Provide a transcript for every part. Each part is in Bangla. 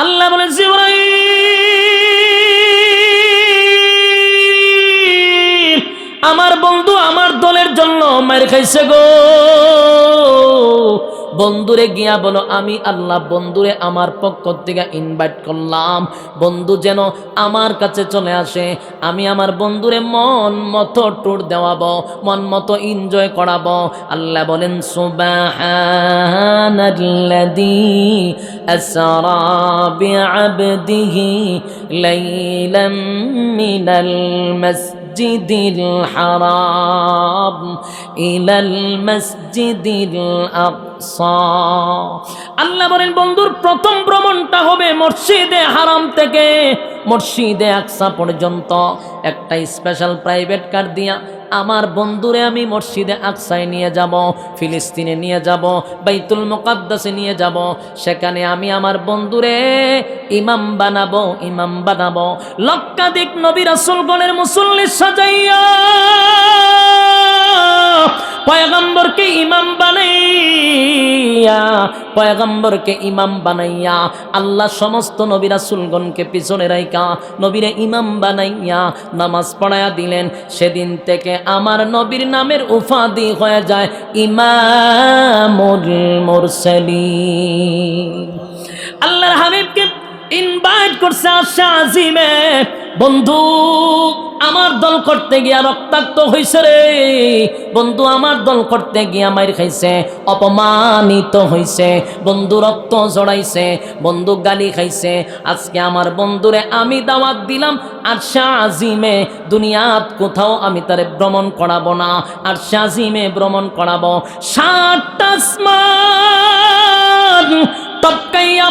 আল্লাহ বলেন জিবরাইল আমার বন্ধু আমার দলের জন্য মার খাইছে গো। বন্ধুরে গিয়া বলো আমি আল্লাহ বন্ধুরে আমার পক্ষ থেকে ইনভাইট করলাম, বন্ধু যেন আমার কাছে চলে আসে। আমি আমার বন্ধুরে মন মতো ট্যুর দেওয়াবো, মন মতো এনজয় করাবো। আল্লাহ বলেন সুবহানাল্লাযী আসরা বিআবদিহি লাইলাম মিনাল মাসজিদিল হারাম ইলাল মাসজিদিল আকসা। আল্লাহ বলেন বন্ধুর প্রথম ভ্রমণটা হবে মসজিদে হারাম থেকে মসজিদে আকসা পর্যন্ত। একটা স্পেশাল প্রাইভেট কার দিয়া আমার বন্ধুরে আমি মসজিদে আকসায় নিয়ে যাব, ফিলিস্তিনে নিয়ে যাব, বাইতুল মুকাদ্দাসে নিয়ে যাব। সেখানে আমি আমার বন্ধুরে ইমাম বানাবো, ইমাম বানাবো। লক্ষাধিক নবী রাসূলগণের মুসল্লি সাজাইয়া পয়গম্বরকে ইমাম বানাইয়া, পয়গম্বরকে ইমাম বানাইয়া আল্লাহ সমস্ত নবী রাসূলগণকে পিছনে রাইখা নবীরে ইমাম বানাইয়া নামাজ পড়ায়া দিলেন। সেদিন থেকে আমার নবীর নামের উপাধি হয়ে যায় ইমামুল মুরসালিন। আল্লাহর হাবিবকে ইনভাইট করছে আরশে আজিমে। বন্ধু আমার দল করতে গিয়া রক্তাক্ত হইছে রে, বন্ধু আমার দল করতে গিয়া মাইর খাইছে, অপমানিত হইছে, বন্ধু রক্ত জড়াইছে, বন্ধু গালি খাইছে। আজকে আমার বন্ধুরে আমি দাওয়াত দিলাম আরশে আজিমে। দুনিয়াত কোথাও আমি তারে ভ্রমণ করাবো না, আরশে আজিমে ভ্রমণ করাবো। 7টা আসমান টপকাইয়া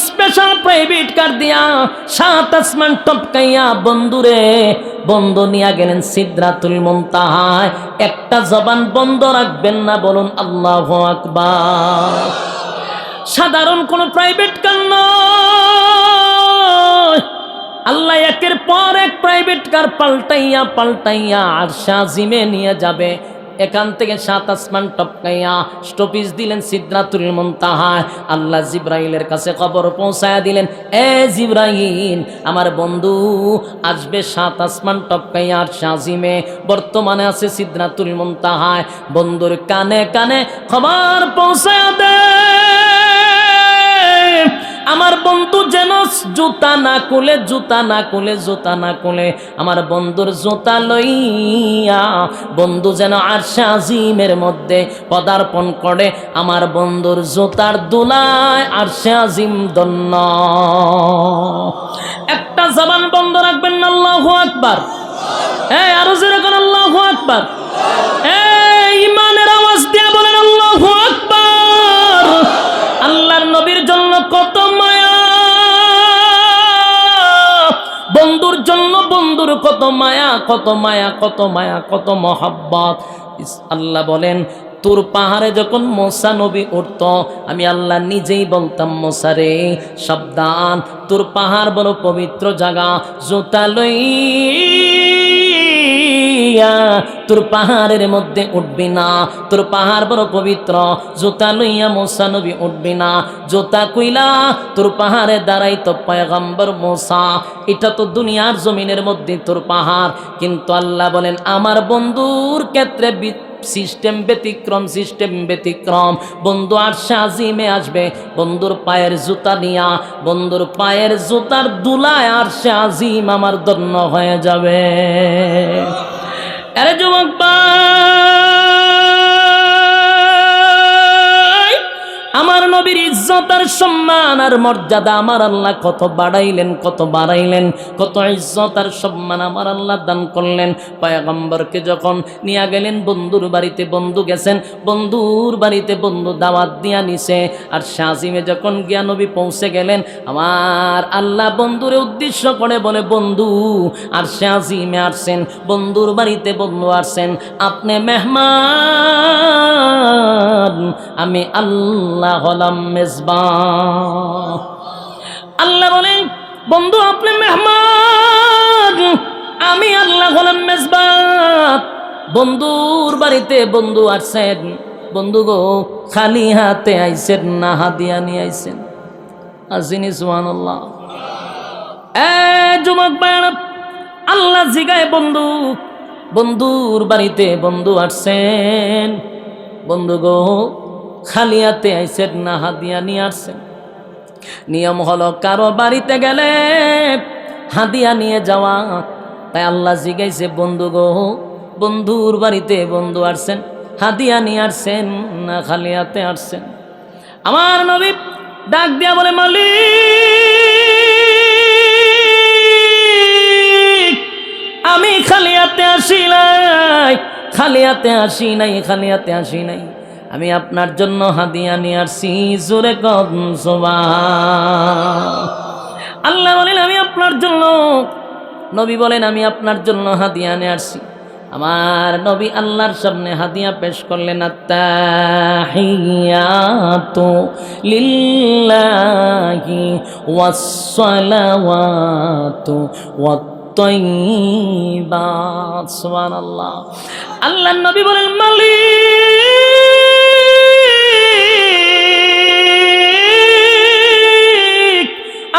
স্পেশাল প্রাইভেট কার দিয়া 7 আসমান টপকাইয়া বন্ধুরে বন্ধু নিয়ে গেলেন সিদরাতুল মুনতাহায়। একটা জবান বন্ধ রাখবেন না, বলুন আল্লাহু আকবার। সাধারণ কোন প্রাইভেট কার নয়, আল্লাহ একের পর এক প্রাইভেট কার পাল্টাইয়া পাল্টাইয়া আরশে আজিমে নিয়ে যাবে। এখান থেকে 7 আসমান টপকাইয়া স্টপিজ দিলেন সিদরাতুল মুনতাহায়। আল্লাহ জিবরাইলের কাছে খবর পৌঁছায়া দিলেন, এ জিবরাইল আমার বন্ধু আসবে 7 আসমান টপকাইয়া আরশে আজিমে, বর্তমানে আছে সিদরাতুল মুনতাহায়। বন্ধুর কানে কানে খবর পৌঁছায়া দে আমার বন্ধু যেন জুতা না খুলে, জুতা না খুলে, জুতা না খুলে আমার বন্ধুর জুতা লইয়া বন্ধু যেন আরশে আজিমের মধ্যে পদার্পণ করে। আমার বন্ধুর জুতার দুলায় আরশে আজিম ধন্য। একটা জবান বন্ধ রাখবেন না, আল্লাহু আকবার। এই আরো জোরে করে আল্লাহু আকবার। এই ইমানের আওয়াজ দিয়ে বলেন আল্লাহু আকবার। আল্লাহর নবীর জন্য কত মায়া, বন্ধুর জন্য বন্ধুর কত মায়া, কত মায়া, কত মায়া, কত মহব্বত। আল্লাহ বলেন তুর পাহাড়ে যখন মুসা নবী উঠত আমি আল্লাহ নিজেই বলতাম মুসা রে সাবধান, তুর পাহাড় বড় পবিত্র জায়গা, জুতা লইয়া তোর পাহাড়ের মধ্যে উঠবি না, তোর পাহাড় বড় পবিত্র, জুতা লইয়া মুসা নবী উঠবি না। জুতা কইলা তোর পাহাড়ে দাঁড়াই তো পয়গম্বর মুসা। এটা তো দুনিয়ার জমিনের মধ্যে তোর পাহাড়, কিন্তু আল্লাহ বলেন আমার বন্ধুর ক্ষেত্রে সিস্টেম ব্যতিক্রম, সিস্টেম ব্যতিক্রম। বন্ধু আরশে আজিমে আসবে বন্ধুর পায়ের জুতা নিয়া, বন্ধুর পায়ের জুতার দুলায় আরশে আজিম আমার ধন্য হয়ে যাবে। আরে যুবক ভাই, আমার নবীর ইজ্জত আর সম্মান আর মর্যাদা আমার আল্লাহ কত বাড়াইলেন, কত বাড়াইলেন, কত ইজ্জত আর সম্মান আমার আল্লাহ দান করলেন। পয়গম্বরকে যখন নিয়ে গেলেন বন্ধুর বাড়িতে, বন্ধু গেছেন বন্ধুর বাড়িতে, বন্ধু দাওয়াত দিয়া নিছে। আর শাজিমে যখন গিয়া নবী পৌঁছে গেলেন আমার আল্লাহ বন্ধুরে উদ্দেশ্য করে বলে, বন্ধু আর শাজিমে আসছেন, বন্ধুর বাড়িতে বন্ধু আসছেন, আপনি মেহমান, আমি আল্লাহ হলাম মেজবান। আল্লাহ বলেন বন্ধু আপনি মেহমান, আমি আল্লাহ হলাম মেজবান। বন্ধুর বাড়িতে বন্ধু আসছেন, বন্ধু গো খালি হাতে আইছেন না হাদিয়া নিয়ে আইছেন? আসিনি সুবহানাল্লাহ। যুবক ভাইরা, আল্লাহ জিগায় বন্ধু, বন্ধুর বাড়িতে বন্ধু আসছেন। বন্ধু গো, খালি হাতে আইছেন না হাদিয়া নিয়ে আসছেন? নিয়ম হলো কারো বাড়িতে গেলে হাদিয়া নিয়ে যাওয়া। তাই আল্লাহ জিগাইছে বন্ধু গো, বন্ধুর বাড়িতে বন্ধু আসছেন, হাদিয়া নিয়ে আসছেন না খালি হাতে আসছেন? আমার নবী ডাক দিয়া বলে, মালিক, আমি খালি হাতে আসি নাই, খালি হাতে আসি নাই, খালি হাতে আসি নাই, আমি আপনার জন্য হাদিয়া নিয়ে আসছি। জোরে কন সুবহান। আল্লাহ বলেন আমি আপনার জন্য, নবী বলেন আমি আপনার জন্য হাদিয়া নিয়ে আসছি। আমার নবী আল্লাহর সামনে হাদিয়া পেশ করলেন। আত্তাহিয়াতু লিল্লাহি ওয়াসসালাওয়াতু ওয়াত-তাইয়্যিবাত। সুবহানাল্লাহ। আল্লাহর নবী বলেন, মালিক,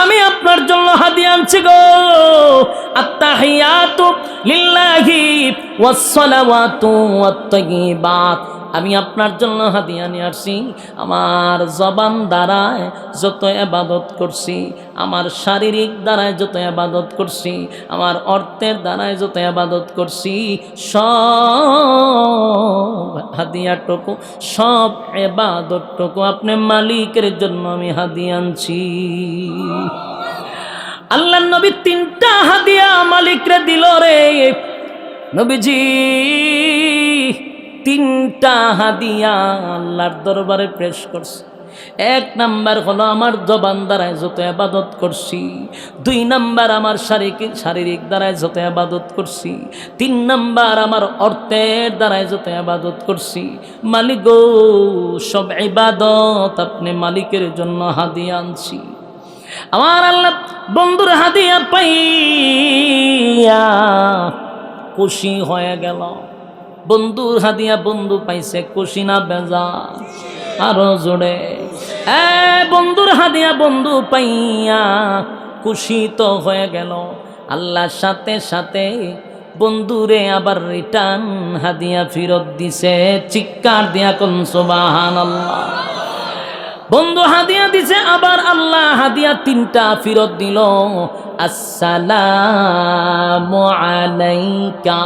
আমি আপনার জন্য হাদিয়া আনছি গো। আত্তাহিয়াতু লিল্লাহি ওয়াসসালাওয়াতু ওয়াত-তাইয়্যিবাত, আমি আপনার জন্য হাদিয়া নিয়ে আসছি। আমার জবান দ্বারায় যত ইবাদত করছি, আমার শারীরিক দ্বারায় যত ইবাদত করছি, আমার অর্থের দ্বারায় যত ইবাদত করছি, সব হাদিয়াটুকু, সব ইবাদতটুকু আপনি মালিকের জন্য আমি হাদিয়া আনছি। আল্লাহ নবী তিনটা হাদিয়া মালিকরে দিল রে। নবীজি তিনটা হাদিয়া আল্লাহর দরবারে পেশ করছে। এক নাম্বার হলো আমার জবান দ্বারায় যত ইবাদত করছি, দুই নাম্বার আমার শারীরিক দ্বারায় যত ইবাদত করছি, তিন নাম্বার আমার অর্থের দ্বারায় যত ইবাদত করছি। মালিক গো, সব ইবাদত আপনি মালিকের জন্য হাদিয়া আনছি। আমার আল্লাহ বন্ধুর হাদিয়া পাইয়া খুশি হয়ে গেল। বন্ধুর হাদিয়া বন্ধু পাইছে, খুশি না বেজার? আরো জোরে। বন্ধুর হাদিয়া বন্ধু পাইয়া খুশি তো হয়ে গেল। আল্লাহর সাথে সাথে বন্ধুরে আবার রিটার্ন হাদিয়া ফেরত দিছে। চিৎকার দিয়া কোন সুবহানাল্লাহ। বন্ধু হাদিয়া দিছে, আবার আল্লাহ হাদিয়া তিনটা ফেরত দিল। আসসালামু আলাইকা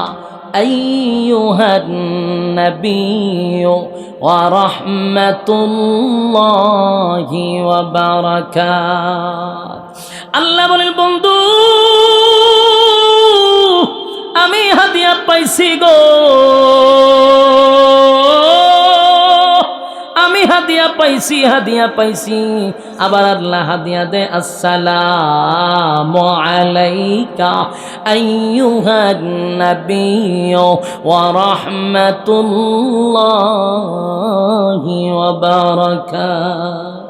আইয়ুহান নাবিয়্যু ওয়া রাহমাতুল্লাহি ওয়া বারাকাত। আল্লাহ বলেন, বন্ধু আমি হাদিয়া পাইছি গো, আমি হাদিয়া পাইছি, হাদিয়া পাইছি। আবার আল্লাহ হাদিয়া দে, আসসালামু আলাইকা আইয়ুহান নাবিয়্যু ওয়া রাহমাতুল্লাহি ওয়া বারাকাত।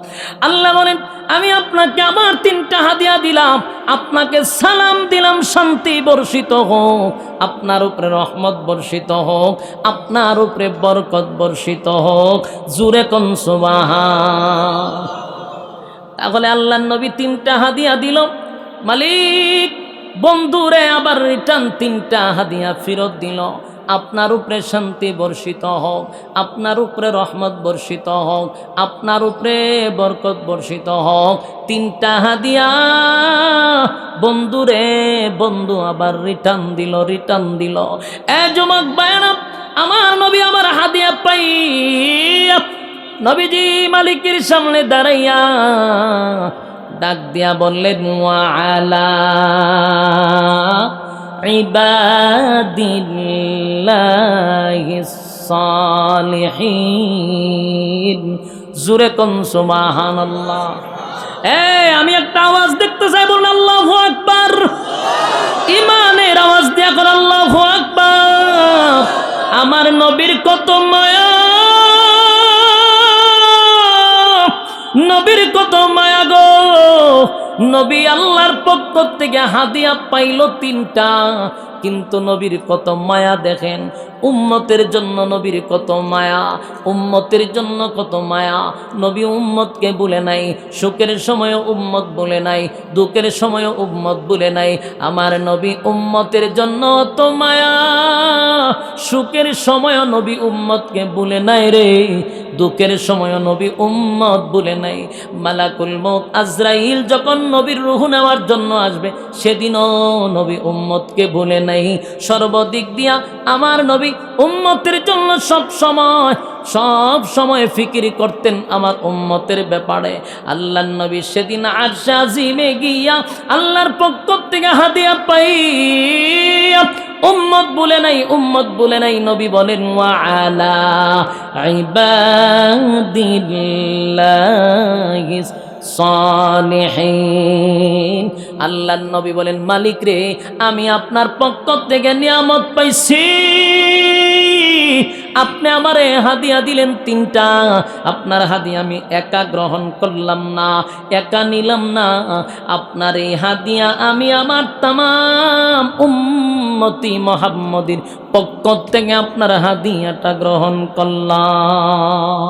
আল্লাহ বলেন, আমি আপনাকে আবার তিনটা হাদিয়া দিলাম, আপনাকে সালাম দিলাম, শান্তি বর্ষিত হোক, আপনার উপরে রহমত বর্ষিত হোক, আপনার উপরে বরকত বর্ষিত হোক। জুরে কোন সুবহান। তাহলে আল্লাহর নবী তিনটা হাদিয়া দিল। মালিক বন্ধুরে আবার রিটার্ন তিনটা হাদিয়া ফেরত দিল। আপনার উপরে শান্তি বর্ষিত হোক, আপনার উপরে রহমত বর্ষিত হোক, আপনার উপরে বরকত বর্ষিত হোক। তিনটা হাদিয়া বন্ধুরে বন্ধু আবার রিটার্ন দিল, রিটার্ন দিল। যুবক ভাইরা, আমার নবী আমার হাদিয়া পাই নবীজি মালিকের সামনে দাঁড়াইয়া ডাক দিয়া বললেন, ওয়া আলা ইবাদিল্লাহিস সালিহিন। জোরে কোন সুবহানাল্লাহ। আমি একটা আওয়াজ দেখতে চাই, বলুন আল্লাহু আকবার। ইমানের আওয়াজ দিয়া কর আল্লাহু আকবার। আমার নবীর কত মায়া, নবীর কত মায়া গো, নবী আল্লাহর পক্ষ থেকে হাদিয়া পাইল 3টা, কিন্তু নবীর কত মায়া দেখেন, উম্মতের জন্য নবীর কত মায়া, উম্মতের জন্য কত মায়া। নবী উম্মতকে ভুলে নাই, সুখের সময় উম্মত ভুলে নাই, দুঃখের সময় উম্মত ভুলে নাই। আমার নবী উম্মতের জন্য তো মায়া, সুখের সময় নবী উম্মতকে ভুলে নাই রে, দুঃখের সময় নবী উম্মত ভুলে নাই। মালাকুল মউত আজরাইল যখন নবীর রূহ নেওয়ার জন্য আসবে, সেদিনও নবী উম্মতকে ভুলে নাই। সর্বদিক দিয়া আমার নবী উম্মতের জন্য সব সময় ফিকির করতেন আমার উম্মতের ব্যাপারে। আল্লাহর নবী সেদিন আরশে আজিমে গিয়া আল্লাহর পক্ষ থেকে হাদিয়া পাইয়া উম্মত বলে নাই, উম্মত বলে নাই। নবী বলেন ওয়া আলা ইবাদিল্লাহিস সালিহিন। আল্লাহর নবী বলেন মালিক রে, আমি আপনার পক্ষ থেকে নিয়ামত পাইছি, আপনি আমারে হাদিয়া দিলেন 3টা। আপনার হাদিয়া আমি একা গ্রহণ করলাম না, একা নিলাম না, আপনার এই হাদিয়া আমি আমার তামাম উম্মতি মুহাম্মদীর পক্ষ থেকে আপনার হাদিয়াটা গ্রহণ করলাম।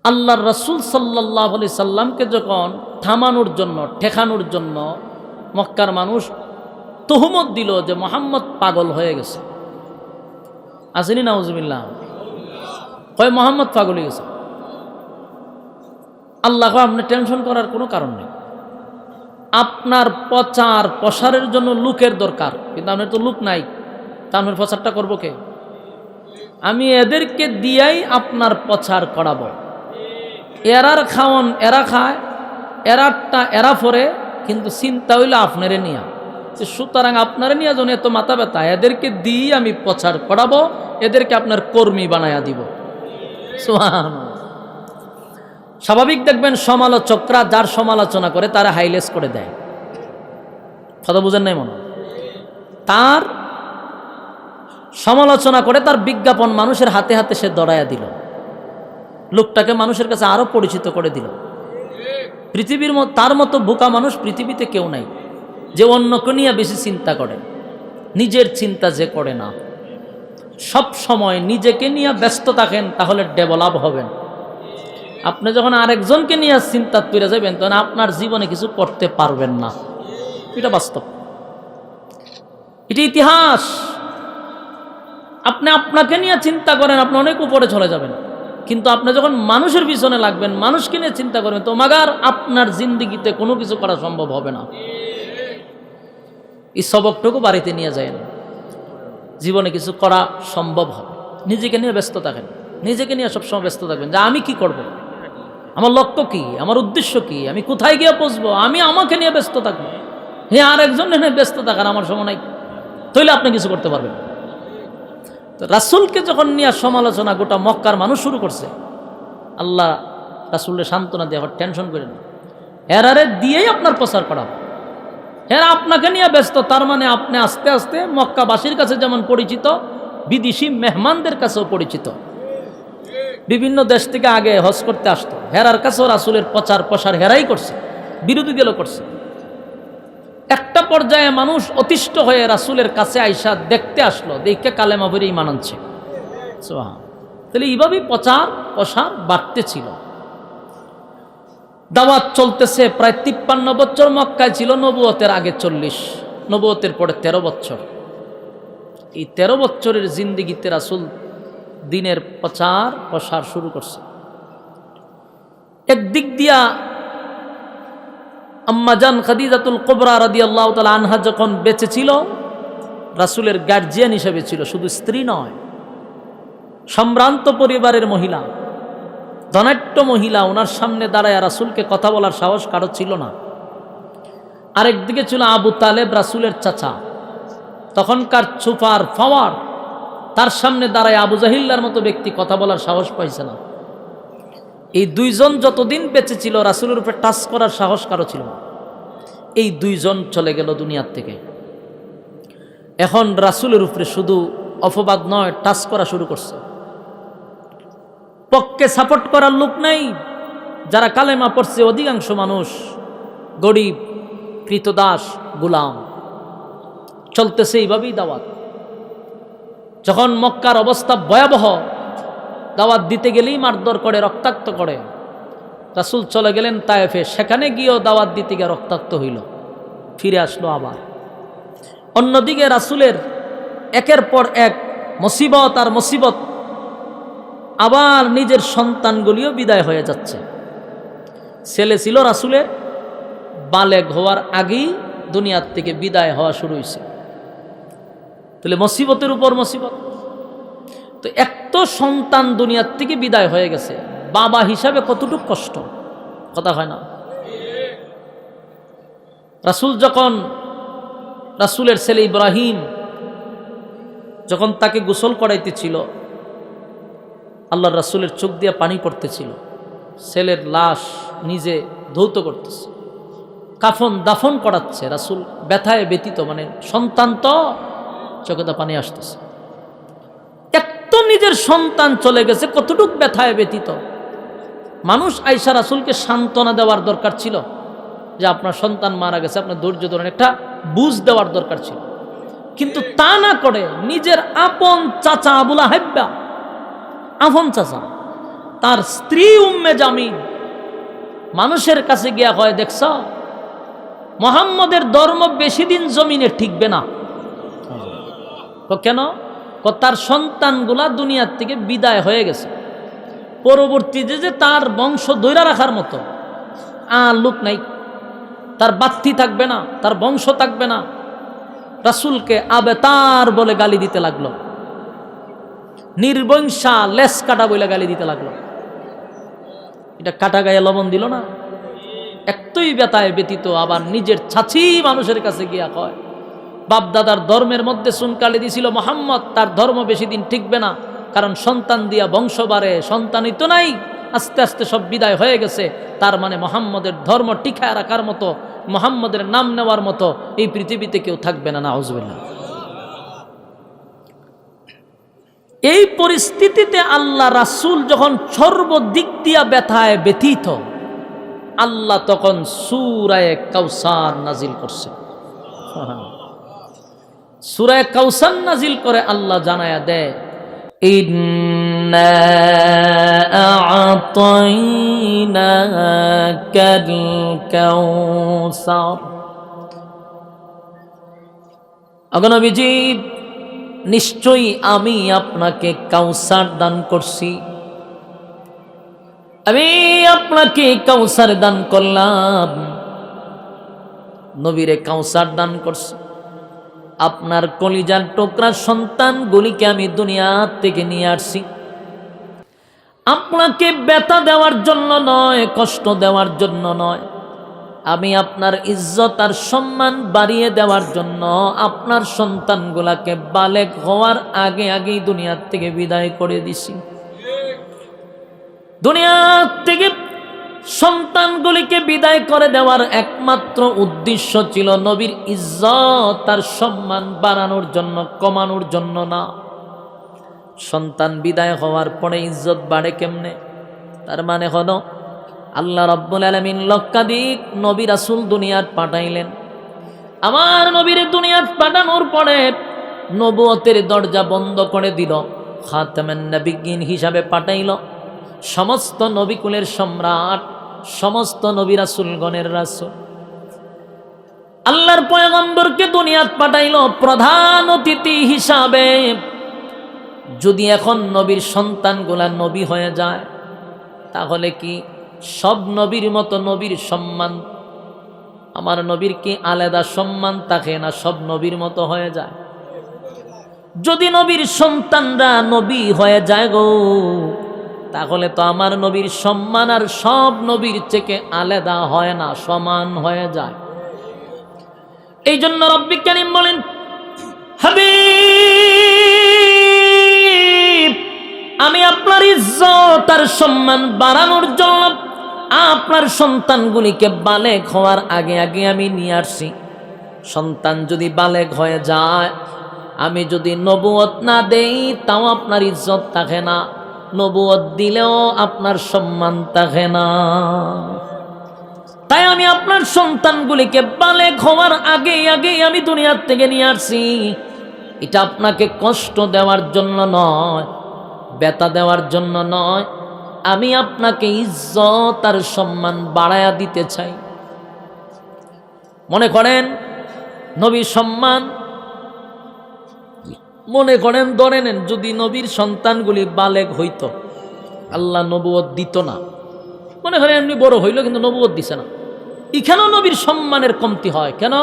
আল্লাহর রাসূল সাল্লাল্লাহু আলাইহি সাল্লামকে যখন থামানোর জন্য, ঠেকানোর জন্য মক্কার মানুষ তুহমত দিল যে মুহাম্মদ পাগল হয়ে গেছে, আসেনি নাউজুবিল্লাহ, কয় মুহাম্মদ পাগল হয়ে গেছে। আল্লাহ আপনি টেনশন করার কোনো কারণ নেই, আপনার প্রচার প্রসারের জন্য লোকের দরকার, কিন্তু আপনার তো লোক নাই, তা আপনার প্রচারটা করবো কে? আমি এদেরকে দিয়াই আপনার প্রচার করাবো। এরার খাওয়ান এরা খায়, এরারটা এরা ফরে, কিন্তু চিন্তা হইল আপনারে নিয়া। সুতরাং আপনারে নিয়ে যেন এত মাথা ব্যথা, এদেরকে দিয়ে আমি প্রচার করাবো, এদেরকে আপনার কর্মী বানায়া দিব। সুবহানাল্লাহ। স্বাভাবিক দেখবেন সমালোচকরা যার সমালোচনা করে তারা হাইলেস করে দেয়, কথা বুঝেন নাই মনে, তার সমালোচনা করে তার বিজ্ঞাপন মানুষের হাতে হাতে সে দড়াইয়া দিল, লোকটাকে মানুষের কাছে আরো পরিচিত করে দিল। পৃথিবীর তার মতো বোকা মানুষ পৃথিবীতে কেউ নাই, যে অন্যকে নিয়ে বেশি চিন্তা করে, নিজের চিন্তা যে করে না। সব সময় নিজেকে নিয়ে ব্যস্ত থাকেন, তাহলে ডেভেলপ হবেন। আপনি যখন আরেকজনকে নিয়ে চিন্তা করে যাবেন, তখন আপনার জীবনে কিছু করতে পারবেন না। এটা বাস্তব, এটা ইতিহাস। আপনি আপনাকে নিয়ে চিন্তা করেন, আপনি অনেক উপরে চলে যাবেন, কিন্তু আপনি যখন মানুষের পিছনে লাগবেন, মানুষকে নিয়ে চিন্তা করবেন, তো মাগার আপনার জিন্দিগিতে কোনো কিছু করা সম্ভব হবে না। এই সবকটুকু বাড়িতে নিয়ে যায় না, জীবনে কিছু করা সম্ভব হবে। নিজেকে নিয়ে ব্যস্ত থাকেন, নিজেকে নিয়ে সবসময় ব্যস্ত থাকবেন যে আমি কি করব, আমার লক্ষ্য কি, আমার উদ্দেশ্য কি, আমি কোথায় গিয়ে পৌঁছবো, আমি আমাকে নিয়ে ব্যস্ত থাকবো। হ্যাঁ, আর একজন নিয়ে ব্যস্ত থাকার আমার সময় নাই, তাইলে আপনি কিছু করতে পারবেন। তো রাসূলকে যখন নিয়ে সমালোচনা গোটা মক্কার মানুষ শুরু করছে, আল্লাহ রাসূলের সান্ত্বনা দিয়ে আবার টেনশন করেন না, এরারে দিয়েই আপনার প্রচার করা, এরা আপনাকে নিয়ে ব্যস্ত। তার মানে আপনি আস্তে আস্তে মক্কাবাসীর কাছে যেমন পরিচিত, বিদেশি মেহমানদের কাছেও পরিচিত। বিভিন্ন দেশ থেকে আগে হজ করতে আসতো, হেরার কাছেও রাসূলের প্রচার প্রসার হেরাই করছে, বিরোধী দলও করছে। একটা পর্যায়ে মানুষ অতিষ্ঠ হয়ে রাসূলের কাছে আইসা দেখতে আসলো, দেখে কালেমা পড়ে ঈমান আনছে। তাহলে এইভাবেই প্রচার প্রসার বাড়তে ছিল, দাওয়াত চলতেছে। প্রায় 53 বছর মক্কায় ছিল, নবুয়তের আগে 40, নবুয়তের পরে 13 বছর। এই 13 বছরের জিন্দিগিতে রাসূল দিনের প্রচার প্রসার শুরু করছে। একদিক দিয়া আম্মাজান খাদিজাতুল কুবরা রাদিয়াল্লাহু তাআলা আনহা যখন বেঁচে ছিল, রাসূলের গার্জিয়ান হিসেবে ছিল, শুধু স্ত্রী নয়, সম্ভ্রান্ত পরিবারের মহিলা, ধনাঢ্য মহিলা। ওনার সামনে দাঁড়ায় রাসূলকে কথা বলার সাহস কারো ছিল না। আরেকদিকে ছিল আবু তালেব, রাসূলের চাচা, তখনকার সুপার পাওয়ার। তার সামনে দাঁড়ায় আবু জাহিল্লার মতো ব্যক্তি কথা বলার সাহস পাইছে না। এই দুইজন যতদিন বেঁচে ছিল, রাসূলের উপরে টাচ করার সাহস কারো ছিল না। এই দুইজন চলে গেল দুনিয়ার থেকে। এখন রাসূলের উপরে শুধু অপবাদ নয়, টাচ করা শুরু করছে। পক্ষে সাপোর্ট করার লোক নাই। যারা কালেমা পড়ছে অধিকাংশ মানুষ গরিব, কৃতদাস, গোলাম। চলতেছে এইভাবেই দাওয়াত। যখন মক্কার অবস্থা ভয়াবহ, দাওয়াত দিতে গেলেই মারধর করে, রক্তাক্ত করে। রাসূল চলে গেলেন তায়েফে, সেখানে গিয়েও দাওয়াত দিতে গিয়ে রক্তাক্ত হইল, ফিরে আসলো আবার। অন্যদিকে রাসূলের একের পর এক মুসিবত আর মুসিবত, আবার নিজের সন্তানগুলিও বিদায় হয়ে যাচ্ছে। ছেলে ছিল রাসূলের, বালেগ হওয়ার আগেই দুনিয়ার থেকে বিদায় হওয়া শুরু হয়েছে। তাহলে মুসিবতের উপর মুসিবত। তো এত সন্তান দুনিয়ার থেকে বিদায় হয়ে গেছে, বাবা হিসাবে কতটুকু কষ্ট, কথা হয় না? রাসূল যখন, রাসূলের ছেলে ইব্রাহিম যখন তাকে গোসল করাইতেছিল, আল্লাহর রাসূলের চোখ দিয়ে পানি পড়তেছিল, ছেলের লাশ নিজে ধৌত করতেছে, কাফন দাফন করাচ্ছে, রাসূল ব্যথায় ব্যতীত, মানে সন্তান তো চোখে তো পানি আসতেছে। এত নিজের সন্তান চলে গেছে, কতটুক ব্যথায় ব্যতীত। মানুষ আয়েশা রাসূলকে সান্ত্বনা দেওয়ার দরকার ছিল, যে আপনার সন্তান মারা গেছে, আপনার ধৈর্য ধরেন, একটা বুঝ দেওয়ার দরকার ছিল। কিন্তু তা না করে নিজের আপন চাচা আবু লাহাব, আপন চাচা, তার স্ত্রী উম্মে জামিল মানুষের কাছে গিয়া হয়, দেখছ মুহাম্মদের ধর্ম বেশি দিন জমিনে টিকবে না। তো কেন? তার সন্তানগুলা দুনিয়ার থেকে বিদায় হয়ে গেছে, পরবর্তীতে যে তার বংশ ধইরা রাখার মতো আর লোক নাই, তার বাত্তি থাকবে না, তার বংশ থাকবে না। রাসূলকে আবেতার বলে গালি দিতে লাগলো, নির্বংশা, লেস কাটা বলে গালি দিতে লাগলো। এটা কাটা গায়ে লবণ দিল না? একটুই ব্যথায় ব্যতীত আবার নিজের ছাছি মানুষের কাছে গিয়া কয়, বাপ দাদার ধর্মের মধ্যে চুনকালি দিছিল মুহাম্মদ, তার ধর্ম বেশি দিন টিকবে না, কারণ সন্তান দিয়া বংশ বাড়ে, সন্তানই তো নাই, আস্তে আস্তে সব বিদায় হয়ে গেছে। তার মানে মুহাম্মদের ধর্ম টিকায় রাখার মতো, মুহাম্মদের নাম নেওয়ার মতো এই পৃথিবীতে কেউ থাকবে না, নাউজুবিল্লাহ। এই পরিস্থিতিতে আল্লাহ রাসূল যখন সর্বদিক দিয়া ব্যথায় ব্যথিত, আল্লাহ তখন সূরা কাউসার নাজিল করছে। সূরা কাউসার নাজিল করে আল্লাহ জানায়া দেয়, ইন্না আ'তাইনাকাল কাউসার। ওগো নবীজি, নিশ্চয়ই আমি আপনাকে কাউসার দান করছি, আমি আপনাকে কাউসার দান করলাম। নবীরে কাউসার দান করছি, আপনার কলিজার টুকরা সন্তানগুলিকে আমি দুনিয়া থেকে নিয়ে আসছি, আপনাকে ব্যথা দেওয়ার জন্য নয়, কষ্ট দেওয়ার জন্য নয়, আমি আপনার ইজ্জত আর সম্মান বাড়িয়ে দেওয়ার জন্য আপনার সন্তানগুলাকে বালেগ হওয়ার আগে আগেই দুনিয়া থেকে বিদায় করে দিছি। দুনিয়া থেকে সন্তানগুলিকে বিদায় করে দেওয়ার একমাত্র উদ্দেশ্য ছিল নবীর ইজ্জত আর সম্মান বাড়ানোর জন্য, কমানোর জন্য না। সন্তান বিদায় হওয়ার পরে ইজ্জত বাড়ে কেমনে? তার মানে হলো আল্লাহ রাব্বুল আলামিন লক্ষাধিক নবী রাসূল দুনিয়াত পাঠাইলেন। আমার নবীর দুনিয়াত পাঠানোর পরে নবুয়তের দরজা বন্ধ করে দিল, খাতামান নবিয়্যিন হিসাবে পাঠাইল। সমস্ত নবীকুলের সম্রাট, সমস্ত নবী রাসূলগণের রাসূল, আল্লাহর পয়গম্বরকে দুনিয়াত পাঠাইল প্রধান অতিথি হিসাবে। যদি এখন নবীর সন্তানগুলা নবী হয়ে যায়, তাহলে কি সব নবীর মতো নবীর সম্মান, আমার নবীর কি আলাদা সম্মান থাকে না? সব নবীর মতো হয়ে যায়। যদি নবীর সন্তানরা নবী হয়ে যায় গো, তাহলে তো আমার নবীর সম্মান আর সব নবীর থেকে আলাদা হয় না, সমান হয়ে যায়। এই জন্য রব্বি কারীম বলেন, হাবিব, আমি আপনার ইজ্জত আর সম্মান বাড়ানোর জন্য আপনার সন্তানগুলিকে বালেগ হওয়ার আগে আগে আমি নিয়ে আসছি। সন্তান যদি বালেগ হয়ে যায়, আমি যদি নবুয়ত না দেই, তাও আপনার ইজ্জত থাকে না, নবুয়ত দিলেও আপনার সম্মান থাকে না। তাই আমি আপনার সন্তানগুলিকে বালেগ হওয়ার আগেই আমি দুনিয়ার থেকে নিয়ে আসছি। এটা আপনাকে কষ্ট দেওয়ার জন্য নয়, ব্যথা দেওয়ার জন্য নয়, আমি আপনাকে ইজ্জত আর সম্মান বাড়ায়া দিতে চাই। মনে করেন নবীর সম্মান, মনে করেন ধরে নেন যদি নবীর সন্তানগুলি বালেগ হইতো, আল্লাহ নবুয়ত দিত না, মনে করেন এমনি বড় হইল কিন্তু নবুয়ত দিছে না, এখানেও নবীর সম্মানের কমতি হয় কেন?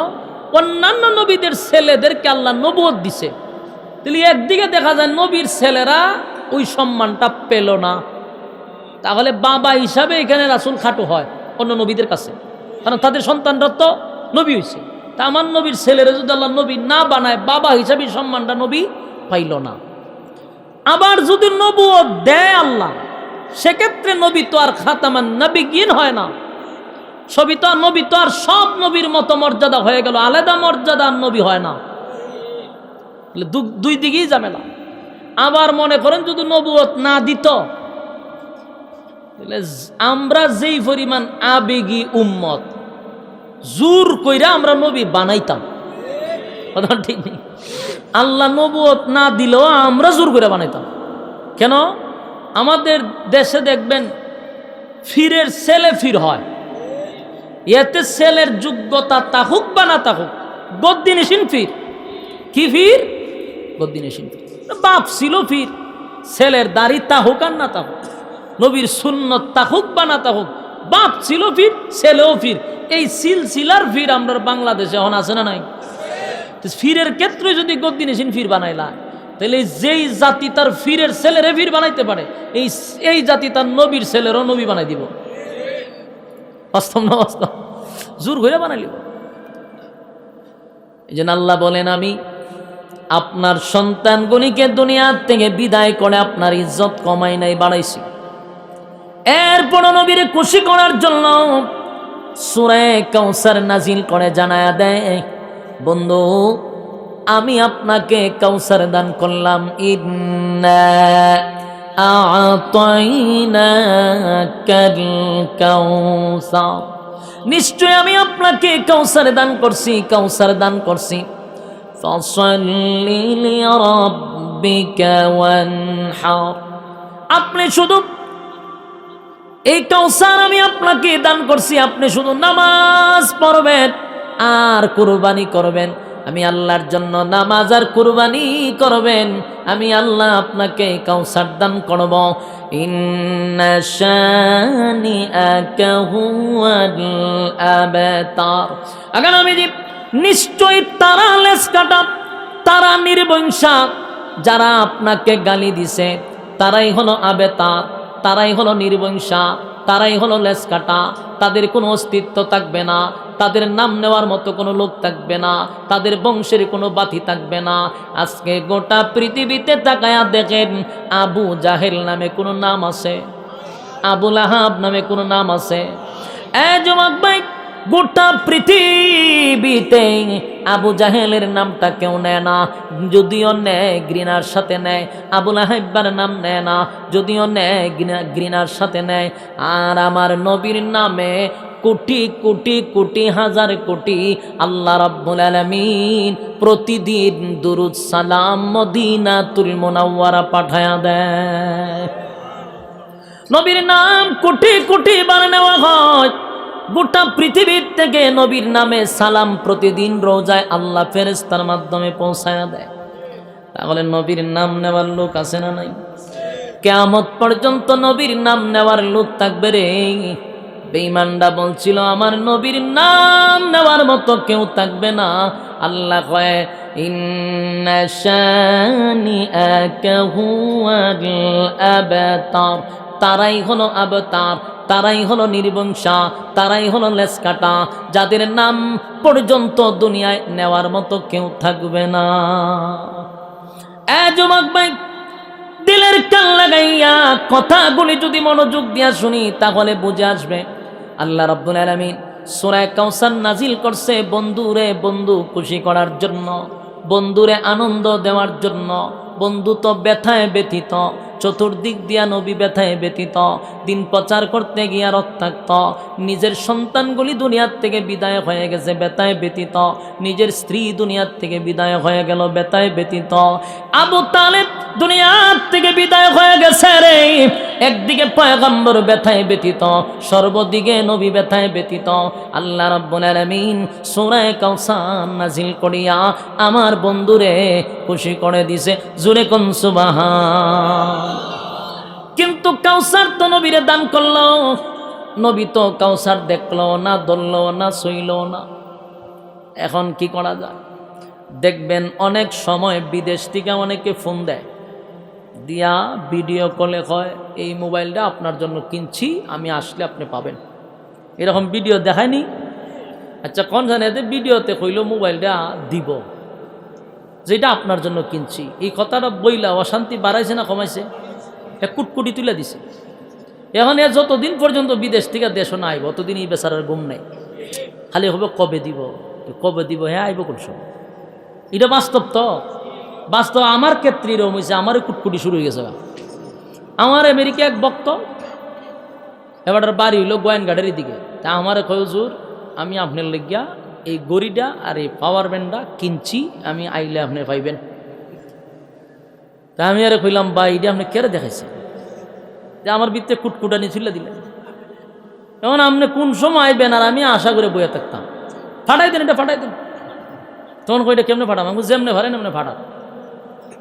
অন্যান্য নবীদের ছেলেদেরকে আল্লাহ নবুয়ত দিছে, তাহলে একদিকে দেখা যায় নবীর ছেলেরা ওই সম্মানটা পেল না, তাহলে বাবা হিসাবে এখানে রাসূল খাটো হয় অন্য নবীদের কাছে, কারণ তাদের সন্তানরা তো নবী হয়েছে। তা আমার নবীর ছেলেরা যদি আল্লাহ নবী না বানায়, বাবা হিসাবে সম্মানটা নবী পাইল না। আবার যদি নবুয়ত দেয় আল্লাহ, সেক্ষেত্রে নবী তো আর খাতামান নবিয়্যিন হয় না, নবী তো আর সব নবীর মতো মর্যাদা হয়ে গেল, আলাদা মর্যাদার নবী হয় না, দুই দিকেই ঝামেলা। আবার মনে করেন যদি নবুয়ত না দিত, আমরা যেই পরিমাণ আবেগী উম্মত, জোর কইরা আমরা নবী বানাইতাম, কথা ঠিক নেই। আল্লাহ নবুয়ত না দিলেও আমরা জোর করে বানাইতাম। কেন? আমাদের দেশে দেখবেন ফিরের ছেলে ফির হয়, এতে ছেলের যোগ্যতা তাহুক বা না তাহুক, গদ্দিনেশিন ফির। কি ফির? গদ্দিনেশিন ফির। বাপ ছিল ফির, ছেলের দাড়ি তাহুক আর না তাহুক, নবীর সুন্নত তাহুক বা না তাহুক, বাপ ছিল ফির, ছেলেও ফির। এই সিলসিলার ফির আমরা বাংলাদেশে এখন আছে না নাই? ফিরের ক্ষেত্রে যদি গদ্দিনেশিন ফির বানাইলা, তাহলে যেই জাতি তার ফিরের ছেলেরে ফির বানাইতে পারে, এই জাতি তার নবীর ছেলেরও নবী বানাই দিব। বাস্তব না বাস্তব? জোর হয়ে বানাই লিব। এই জন্য আল্লাহ বলেন, আমি আপনার সন্তানগুলিকে দুনিয়ার থেকে বিদায় করে আপনার ইজ্জত কমাই নাই, বাড়াইছি। এরপর নবীরে খুশি করার জন্য সূরা কাউসার নাজিল করে জানায়া দেয়, বন্ধু আমি আপনাকে কাউসার দান করলাম, ইন্না আ'তাইনাকাল কাউসার, নিশ্চয় আমি আপনাকে কাউসার দান করছি, কাউসার দান করছি। ফাসাল্লি লিরাব্বিকা ওয়ানহার, আপনি শুধু এই কাউসার আমি আপনাকে দান করছি, আপনি শুধু নামাজ পড়বেন আর কুরবানি করবেন। আমি আল্লাহর জন্য নামাজ আর কুরবানি করবেন, আমি আল্লাহ আপনাকে কাউসার দান করব। ইন্না শানিআকা হুয়াল আবতার, আগান আমি নিশ্চয়ই তারা লেস কাটা, তারা নির্বংশা, যারা আপনাকে গালি দিছে তারাই হলো আবেতার, তারাই হলো নির্বংশা, তারাই হলো লেস কাটা, তাদের কোনো অস্তিত্ব থাকবে না, তাদের নাম নেওয়ার মতো কোনো লোক থাকবে না, তাদের বংশের কোনো বাতি থাকবে না। আজকে গোটা পৃথিবীতে তাকায়া দেখেন, আবু জাহেল নামে কোনো নাম আছে? আবু লাহাব নামে কোনো নাম আছে? যুবক ভাই, গোটা পৃথিবীতে আবু জাহেলের নামটা কেউ নেয় না, যদিও নেয় ঘৃণার সাথে নেয়। আবু লাহাবের নাম নেয় না, যদিও নেয় ঘৃণার সাথে নেয়। আর আমার নবীর নামে কোটি কোটি কোটি হাজার কোটি আল্লাহ রাব্বুল আলামিন প্রতিদিন দুরুদ সালাম মদিনাতুল মুনাওয়ারা পাঠায়া দেয়। নবীর নাম কোটি কোটি বার নেওয়া হয়, গোটা পৃথিবীর থেকে নবীর নামে সালাম প্রতিদিন রোজায় আল্লাহ ফেরেশতার মাধ্যমে পৌঁছায়া দেয়। তাহলে নবীর নাম নেওয়ার লোক আছে না নাই? কিয়ামত পর্যন্ত নবীর নাম নেওয়ার লোক থাকবে রে। বেঈমানরা বলছিল আমার নবীর নাম নেওয়ার মতো কেউ থাকবে না। আল্লাহ কয়, ইন্না শানিআকা হুয়াল আবতার, তারাই হলো আবতার, তারাই হলো নির্বংশা, তারাই হলো লেসকাটা, যাদের নাম পর্যন্ত দুনিয়ায় নেওয়ার মতো কেউ থাকবে না। যুবক ভাই, দিলের কান লাগাইয়া কথাগুলি যদি মনোযোগ দিয়া শুনি তাহলে বুঝে আসবে আল্লাহ রাব্বুল আলামিন সূরা কাউসার নাজিল করছে বন্ধুরে বন্ধু খুশি করার জন্য, বন্ধুরে আনন্দ দেওয়ার জন্য। বন্ধু তো ব্যথায় ব্যথিত, চতুর্দিক দিয়া নবী ব্যথায় ব্যতীত, দিন প্রচার করতে গিয়া রক্তাক্ত, নিজের সন্তানগুলি দুনিয়ার থেকে বিদায় হয়ে গেছে ব্যথায় ব্যতীত, নিজের স্ত্রী দুনিয়ার থেকে বিদায় হয়ে গেল ব্যথায় ব্যতীত, আবু তালেব দুনিয়ার থেকে বিদায় হয়ে গেছে রে, একদিকে পয়গম্বর ব্যথায় ব্যতীত, সর্বদিকে নবী ব্যথায় ব্যতীত। আল্লাহ রাব্বুল আলামিন সূরা কাউসার নাজিল করিয়া আমার বন্ধুরে খুশি করে দিছে, জোরে কোন সুবহান। কিন্তু কাউসার তো নবীরে দান করলো, নবী তো কাউসার দেখলো না, ধরলো না, সইল না। এখন কি করা যায়? দেখবেন অনেক সময় বিদেশ থেকে অনেকে ফোন দেয়, দিয়া ভিডিও কলে কয় এই মোবাইলটা আপনার জন্য কিনছি, আমি আসলে আপনি পাবেন। এরকম ভিডিও দেখায়নি? আচ্ছা কোন জানে ভিডিওতে কইল মোবাইলটা দিব, যেটা আপনার জন্য কিনছি। এই কথাটা বইলা অশান্তি বাড়াইছে না কমাইছে? কুটকুটি তুলে দিছে। এখন যতদিন পর্যন্ত বিদেশ থেকে দেশ না আইব অতদিন এই বেচারার ঘুম নাই, খালি হবে কবে দিব কবে দিব, হ্যাঁ আইব কোন সময়। এটা বাস্তব তো, বাস্তব। আমার ক্ষেত্রে এরকম হয়েছে, আমারও কুটকুটি শুরু হয়ে গেছে। আমার আমেরিকা এক বক্ত, এবার বাড়ি হইল গোয়েনঘাটের দিকে, তা আমার কয় হুজুর আমি আপনার লেগিয়া এই গড়িটা আর এই পাওয়ার ব্যান্ডটা কিনছি, আমি আইলে আপনি পাইবেন। তা আমি আরে কইলাম বা এটা আপনি কেড়ে দেখাইছে, যে আমার ভিতরে কুটকুটানি ছিল দিলেন। এখন আপনি কোন সময় আইবেন আর আমি আশা করে বইয়া থাকতাম, ফাটাই দেন এটা ফাটাই দেন। তখন কইটা কেমনে ফাটাম? আমি যেমনে ভারেন এমনি ফাটাম।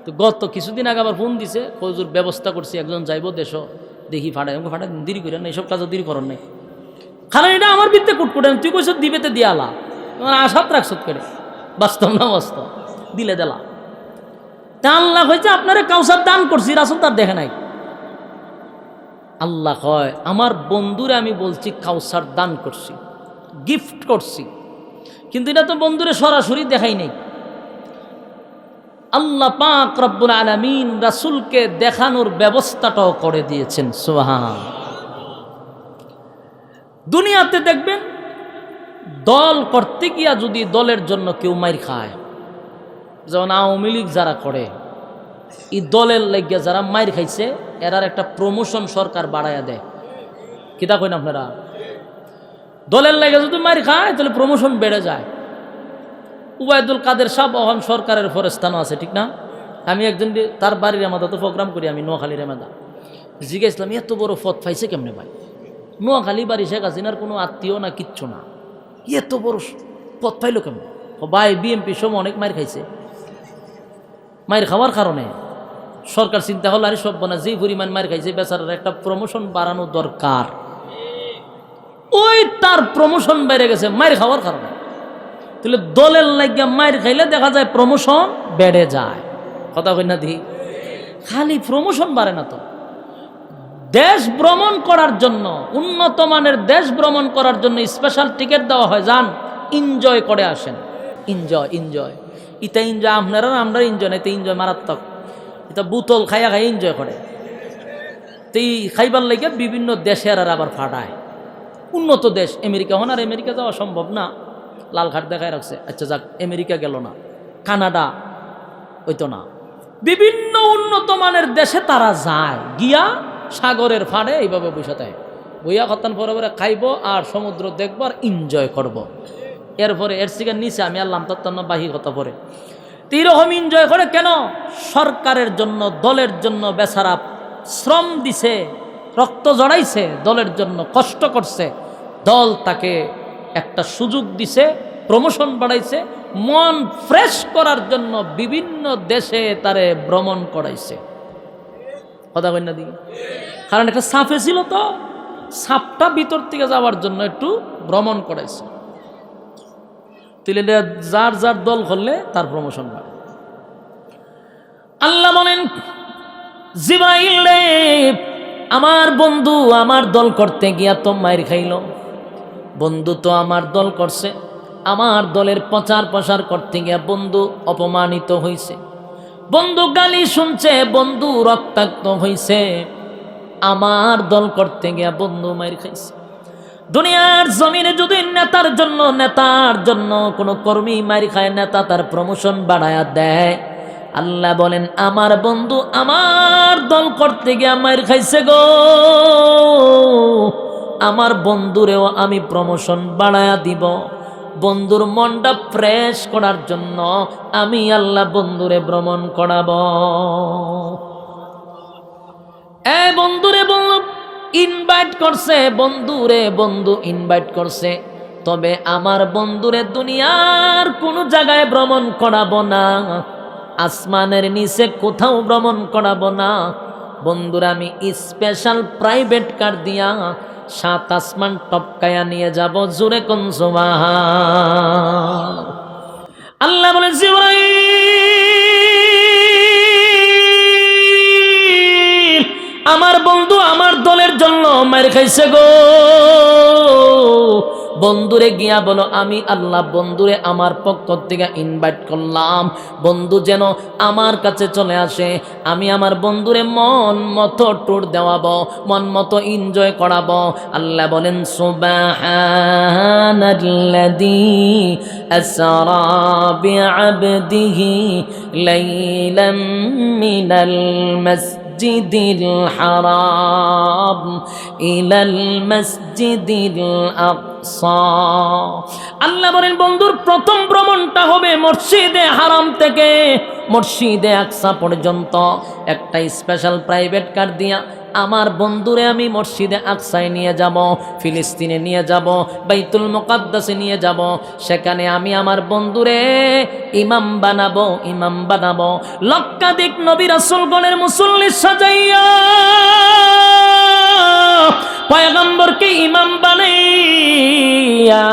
তো গত কিছুদিন আগে আবার ফোন দিছে, হুজুর ব্যবস্থা করছি একজন যাইব দেশ, দেখি ফাটাই। আমাকে ফাটাই দিন, দেরি করেন না, এইসব কাজও দেরি করেন নাই। কারণ এটা আমার ভিতরে কুটকুটান, তুই কইস দিবেতে দিয়ালা, তোমার আশাত রাখছত করে, বাস্তব না বাস্তব, দিলে দেলা। তা আল্লাহ হয়েছে আপনারে কাউসার দান করছি, রাসূল তার দেখে নাই। আল্লাহ কয় আমার বন্ধুরে আমি বলছি কাউসার দান করছি, গিফট করছি, কিন্তু এটা তো বন্ধুরে সরাসরি দেখাই নাই। আল্লাহ পাক রব্বুল আলামিন রাসূলকে দেখানোর ব্যবস্থাটাও করে দিয়েছেন। সুবহান। দুনিয়াতে দেখবেন দল করতে গিয়া যদি দলের জন্য কেউ মাইর খায়, যেমন আওয়ামী লীগ যারা করে, এই দলের লাগিয়া যারা মাইর খাইছে এরার একটা প্রমোশন সরকার বাড়াইয়া দেয়। কিতা কইন আপনারা? দলের লাগে যদি মাইর খায় তাহলে প্রমোশন বেড়ে যায়। উবায়দুল কাদের সাহেব এখন সরকারের ফেরেশতানো আছে, ঠিক না? আমি একজন তার বাড়ির আমাদের তো প্রোগ্রাম করি, আমি নোয়াখালীর এমাদা জিজ্ঞাসলাম এত বড় পদ পাইছে কেমনে ভাই? নোয়াখালী বাড়ি শেখ হাসিনার কোনো আত্মীয় না, কিচ্ছু না, এত বড় পদ পাইল কেমনে? ভাই বিএমপি সময় অনেক মাইর খাইছে, মাইর খাওয়ার কারণে সরকার চিন্তা হল আরে সব না, যে পরিমাণ মাইর খাইছে বেচারার একটা প্রমোশন বাড়ানো দরকার। ওই তার প্রমোশন বেড়ে গেছে মাইর খাওয়ার কারণে। তাহলে দলের লাগিয়া মাইর খাইলে দেখা যায় প্রমোশন বেড়ে যায়। কথা কই না দি? খালি প্রমোশন বাড়ে না তো, দেশ ভ্রমণ করার জন্য, উন্নত মানের দেশ ভ্রমণ করার জন্য স্পেশাল টিকিট দেওয়া হয়, যান এনজয় করে আসেন। এনজয় এনজয় ইটা এনজয় আপনারা আমরা এনজয় নাই, তো এনজয় মারাত্মক। এটা বোতল খাইয়া খাইয়া এনজয় করে, তো এই খাইবার লাগে বিভিন্ন দেশের আর আবার ফাটায়। উন্নত দেশ আমেরিকা, হন আর আমেরিকা যাওয়া সম্ভব না, লালঘাট দেখায় রাখছে। আচ্ছা যাক, আমেরিকা গেল না, কানাডা ওইতো না, বিভিন্ন উন্নত মানের দেশে তারা যায়, গিয়া সাগরের ফাড়ে এইভাবে বসে থাকে, বইয়া খতান পরে পরে খাইব আর সমুদ্র দেখবো আর এনজয় করব। এরপরে এর থেকে নিচে আমি আল্লাহ তত্ত্ব বাহি কথা পরে এইরকম এনজয় করে কেন? সরকারের জন্য, দলের জন্য বেচারা শ্রম দিছে, রক্ত জড়াইছে, দলের জন্য কষ্ট করছে, দল তাকে একটা সুযোগ দিছে, প্রমোশন বাড়াইছে, মন ফ্রেশ করার জন্য বিভিন্ন দেশে তারে ভ্রমণ করাইছে। কথা কই না দিকে? কারণ একটা সাপে ছিল, তো সাপটা ভিতর থেকে যাওয়ার জন্য একটু ভ্রমণ করাইছে। তাহলে যার যার দল করলে তার প্রমোশন বাড়ে। আল্লাহ বলেন জিবরাইল রে, আমার বন্ধু আমার দল করতে গিয়া তো মাইর খাইল, বন্ধু তো আমার দল করছে, আমার দলের প্রচার প্রসার করতে গিয়া বন্ধু অপমানিত হইছে, বন্ধু গালি শুনছে, বন্ধু রক্তাক্ত হইছে, আমার দল করতে গিয়া বন্ধু মাইর খাইছে। দুনিয়ার জমিনে যদি নেতার জন্য কোনো কর্মী মাইর খায়, নেতা তার প্রমোশন বাড়ায়া দেয়, আল্লাহ বলেন আমার বন্ধু আমার দল করতে গিয়ে মায়ের খাইছে গো, আমার বন্ধুরেও আমি প্রমোশন বাড়ায়া দিব। বন্ধুর মনটা ফ্রেশ করার জন্য আমি আল্লাহ বন্ধুরে ভ্রমণ করাবো। এই বন্ধুরে বলল ইনভাইট করছে, বন্ধুরে বন্ধু ইনভাইট করছে, তবে আমার বন্ধুরে দুনিয়ার কোনো জায়গায় ভ্রমণ করাবো না, আসমানের নিচে কোথাও ভ্রমণ করাবো না। বন্ধুরা আমি স্পেশাল প্রাইভেট কার দিয়া 7 আসমান টপকায়া নিয়ে যাব। জোরে কোন সুবহান। আল্লাহ বলেন জিবরাইল আমার বন্ধু আমার দলের জন্য মার খাইছে গো। বন্ধুরে গিয়া বলো আমি আল্লাহ বন্ধুরে আমার পক্ষ থেকে ইনভাইট করলাম, বন্ধু যেন আমার কাছে চলে আসে, আমি আমার বন্ধুরে মন মতো ট্যুর দেওয়াবো, মন মতো এনজয় করাবো। আল্লাহ বলেন সুবহানাল্লাযী আসরা বিআবদিহি লাইলাম মিনাল মাসজিদিল হারাম ইলাল মাসজিদিল আকসা। আল্লাহ বলেন বন্ধুর প্রথম ভ্রমণটা হবে মসজিদে হারাম থেকে মসজিদে আকসা পর্যন্ত। একটা স্পেশাল প্রাইভেট কার দিয়া আমার বন্ধুরে আমি মসজিদে আকসায় নিয়ে যাব, ফিলিস্তিনে নিয়ে যাব, বাইতুল মুকাদ্দাসে নিয়ে যাব। সেখানে আমি আমার বন্ধুরে ইমাম বানাবো, ইমাম বানাবো। লক্ষাধিক নবী রাসূলগণের মুসল্লি সাজাইয়া পয়গম্বরকে ইমাম বানাইয়া,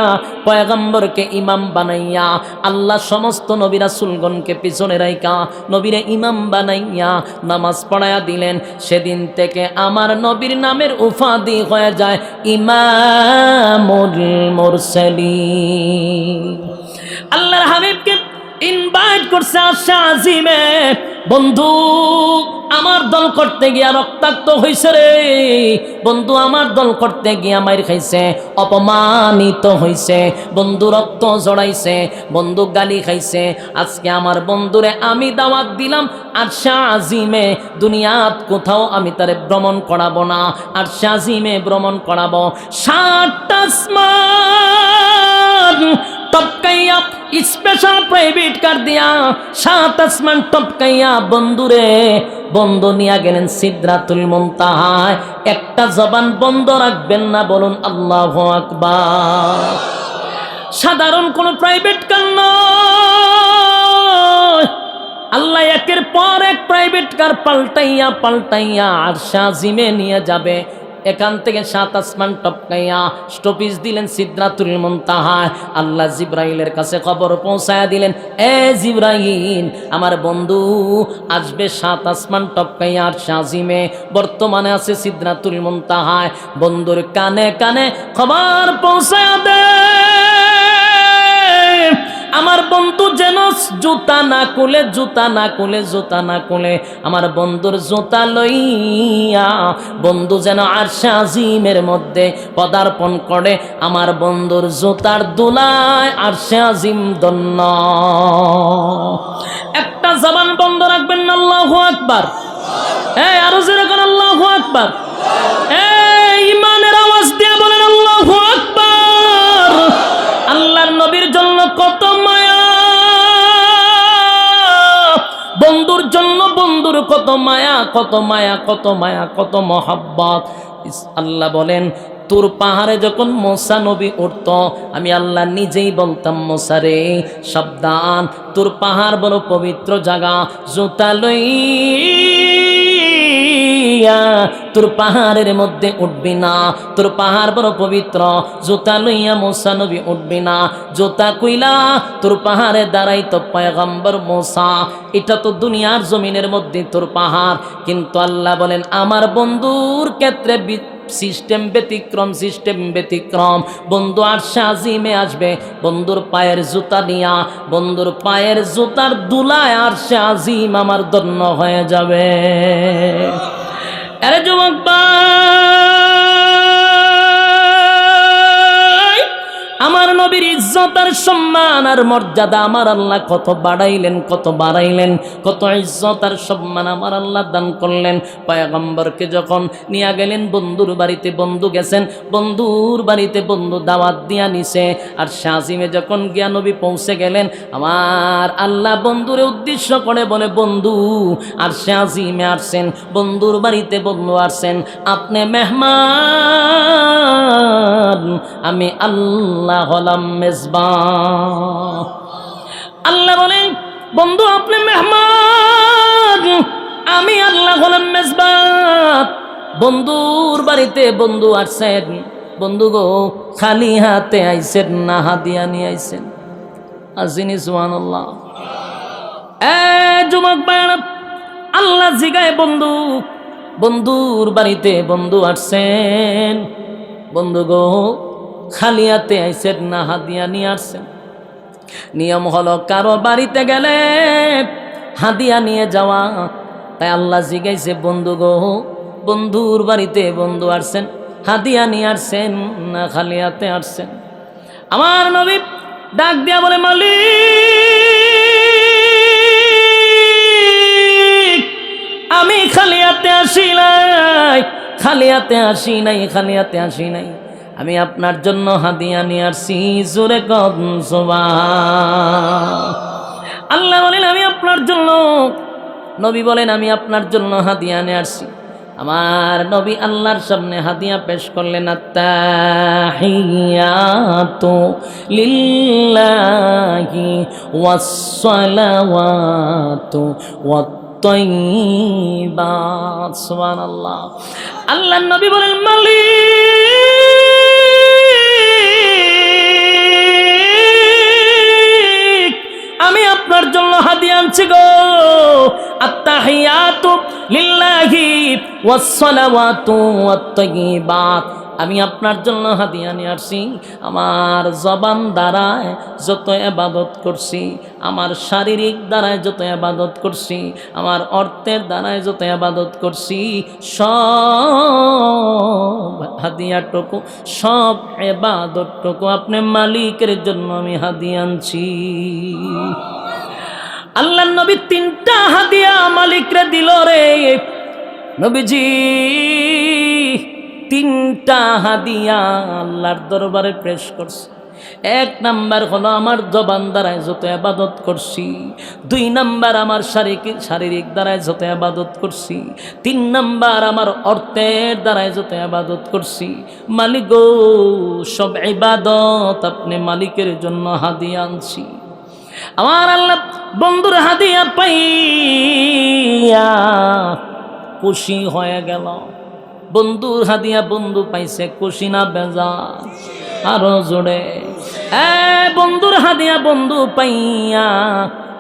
পয়গম্বরকে ইমাম বানাইয়া আল্লাহ সমস্ত নবী রাসূলগণকে পিছনে রাইখা নবীরে ইমাম বানাইয়া নামাজ পড়ায়া দিলেন। সেদিন থেকে আমার নবীর নামের উপাধি হয়ে যায় ইমামুল মুরসালিন। আল্লাহর হাবিবকে ইনভাইট করছে আশা আজিমে, বন্ধু আমার দল করতে গিয়া রক্তাক্ত হইছে রে, বন্ধু আমার দল করতে গিয়া মাইর খাইছে, অপমানিত হইছে, বন্ধু রক্ত জড়াইছে, বন্ধু গালি খাইছে। আজকে আমার বন্ধুরে আমি দাওয়াত দিলাম আরশে আজিমে, দুনিয়াত কোথাও আমি তারে ভ্রমণ করাবো না, আরশে আজিমে ভ্রমণ করাবো। 7 আসমান টপকাইয়া স্পেশাল প্রাইভেট কার দিয়া 7 আসমান টপকাইয়া বন্ধুরে বন্ধু নিয়ে গেলেন সিদরাতুল মুনতাহায়। একটা জবান বন্ধ রাখবেন না, বলুন আল্লাহু আকবার। সাধারণ কোন প্রাইভেট কার নয়, আল্লাহ একের পর এক প্রাইভেট কার পাল্টাইয়া পাল্টাইয়া আরশে আজিমে নিয়ে যাবে। এখান থেকে 7 আসমান টপকাইয়া স্টপিজ দিলেন সিদরাতুল মুনতাহায়। আল্লাহ জিব্রাইলের কাছে খবর পৌঁছায়া দিলেন, এ জিব্রাইল আমার বন্ধু আসবে 7 আসমান টপকাইয়া আরশে আজিমে, বর্তমানে আছে সিদরাতুল মুনতাহায়। বন্ধুর কানে কানে খবর পৌঁছায়া দে আমার বন্ধু যেন জুতা না খুলে, জুতা না খুলে, জুতা না খুলে, আমার বন্ধুর জুতা লইয়া বন্ধু যেন আরশে আজিমের মধ্যে পদার্পণ করে। আমার বন্ধুর জুতার দুলায় আরশে আজিম ধন্য। একটা জবান বন্ধ রাখবেন না, আল্লাহু আকবার। এই আরো জোরে করে আল্লাহু আকবার। এই ইমানের আওয়াজ দিয়ে বলেন আল্লাহু আকবার। আল্লাহর নবীর জন্য কত মায়া, বন্ধুর জন্য বন্ধুর কত মায়া, কত মায়া, কত মায়া, কত মহাব্বত। আল্লাহ বলেন তুর পাহাড়ে যখন মুসা নবী উঠত, আমি আল্লাহ নিজেই বলতাম মুসা রে সাবধান, তুর পাহাড় বড় পবিত্র জায়গা, জুতা লইয়া তোর পাহাড়ের মধ্যে উঠবি না, তোর পাহাড় বড় পবিত্র, জুতা লইয়া মুসা নবী উঠবি না। জুতা কইলা তোর পাহাড়ে দাঁড়াই তো পয়গম্বর মুসা। এটা তো দুনিয়ার জমিনের মধ্যে তোর পাহাড়, কিন্তু আল্লাহ বলেন আমার বন্ধুর ক্ষেত্রে সিস্টেম ব্যতিক্রম, সিস্টেম ব্যতিক্রম। বন্ধু আরশে আজিমে আসবে বন্ধুর পায়ের জুতা নিয়া, বন্ধুর পায়ের জুতার দুলায় আরশে আজিম আমার ধন্য হয়ে যাবে। আরে যুবক ভাই, আমার নবীর ইজ্জত আর সম্মান আর মর্যাদা আমার আল্লাহ কত বাড়াইলেন, কত বাড়াইলেন, কত ইজ্জত আর সম্মান আমার আল্লাহ দান করলেন। পয়গম্বরকে যখন নিয়ে গেলেন বন্ধুর বাড়িতে, বন্ধু গেছেন, বন্ধুর বাড়িতে বন্ধু দাওয়াত দিয়া নিছে। আর শাজিমে যখন গিয়া নবী পৌঁছে গেলেন, আমার আল্লাহ বন্ধুরে উদ্দেশ্য করে বলে, বন্ধু আর শাজিমে আসছেন, বন্ধুর বাড়িতে বন্ধু আসছেন, আপনি মেহমান, আমি আল্লাহ হলাম মেজবান। আল্লাহ বলেন, বন্ধু আপনি মেহমান, আমি আল্লাহ হলাম মেজবান। বন্ধুর বাড়িতে বন্ধু আসছেন, বন্ধু গো খালি হাতে আইছেন না হাদিয়া নিয়ে আইছেন? আসিনি সুবহানাল্লাহ। যুবক ভাইরা, আল্লাহ জিগায় বন্ধু, বন্ধুর বাড়িতে বন্ধু আসছেন, বন্ধু গো খালি হাতে আইছেন না হাদিয়া নিয়ে আসছেন? নিয়ম হলো কারো বাড়িতে গেলে হাদিয়া নিয়ে যাওয়া। তাই আল্লাহ জিগাইছে, বন্ধু গো বন্ধুর বাড়িতে বন্ধু আসছেন, হাদিয়া নিয়ে আসছেন না খালি হাতে আসছেন? আমার নবী ডাক দিয়া বলে, মালিক আমি খালি হাতে আসি নাই, খালি হাতে আসি নাই, খালি হাতে আসি নাই, আমি আপনার জন্য হাদিয়া নিয়ে আসছি। জোরে কন সুবহান। আল্লাহ বলেন আমি আপনার জন্য, নবী বলেন আমি আপনার জন্য হাদিয়া নিয়ে আসছি। আমার নবী আল্লাহর সামনে হাদিয়া পেশ করলেন, আত্তাহিয়াতু লিল্লাহি ওয়াসসালাওয়াতু ওয়াত-তাইয়্যিবাত। সুবহানাল্লাহ। আল্লাহর নবী বলেন, মালিক আমি আপনার জন্য হাদিয়া আনছি গো। আত্তাহিয়াতু লিল্লাহি ওয়াসসালাওয়াতু ওয়াত-তাইয়্যিবাত, আমি আপনার জন্য হাদিয়া নিয়ে আসছি। আমার জবান দ্বারায় যত ইবাদত করছি, আমার শারীরিক দ্বারায় যত ইবাদত করছি, আমার অর্থের দ্বারায় যত ইবাদত করছি, সব হাদিয়াটুকু, সব ইবাদতটুকু আপনি মালিকের জন্য আমি হাদিয়া আনছি। আল্লাহর নবী তিনটা হাদিয়া মালিকরে দিল রে। নবীজি তিনটা হাদিয়া আল্লাহর দরবারে পেশ করছে। এক নাম্বার হলো আমার জবান দ্বারায় যত ইবাদত করছি, দুই নাম্বার আমার শারীরিক দ্বারায় যত ইবাদত করছি, তিন নাম্বার আমার অর্থের দ্বারায় যত ইবাদত করছি। মালিক গো সব ইবাদত আপনি মালিকের জন্য হাদিয়া আনছি। আমার আল্লাহ বন্ধুর হাদিয়া পাইয়া খুশি হয়ে গেল। বন্ধুর হাদিয়া বন্ধু পাইছে, খুশি না বেজার? আরো জোরে, বন্ধুর হাদিয়া বন্ধু পাইয়া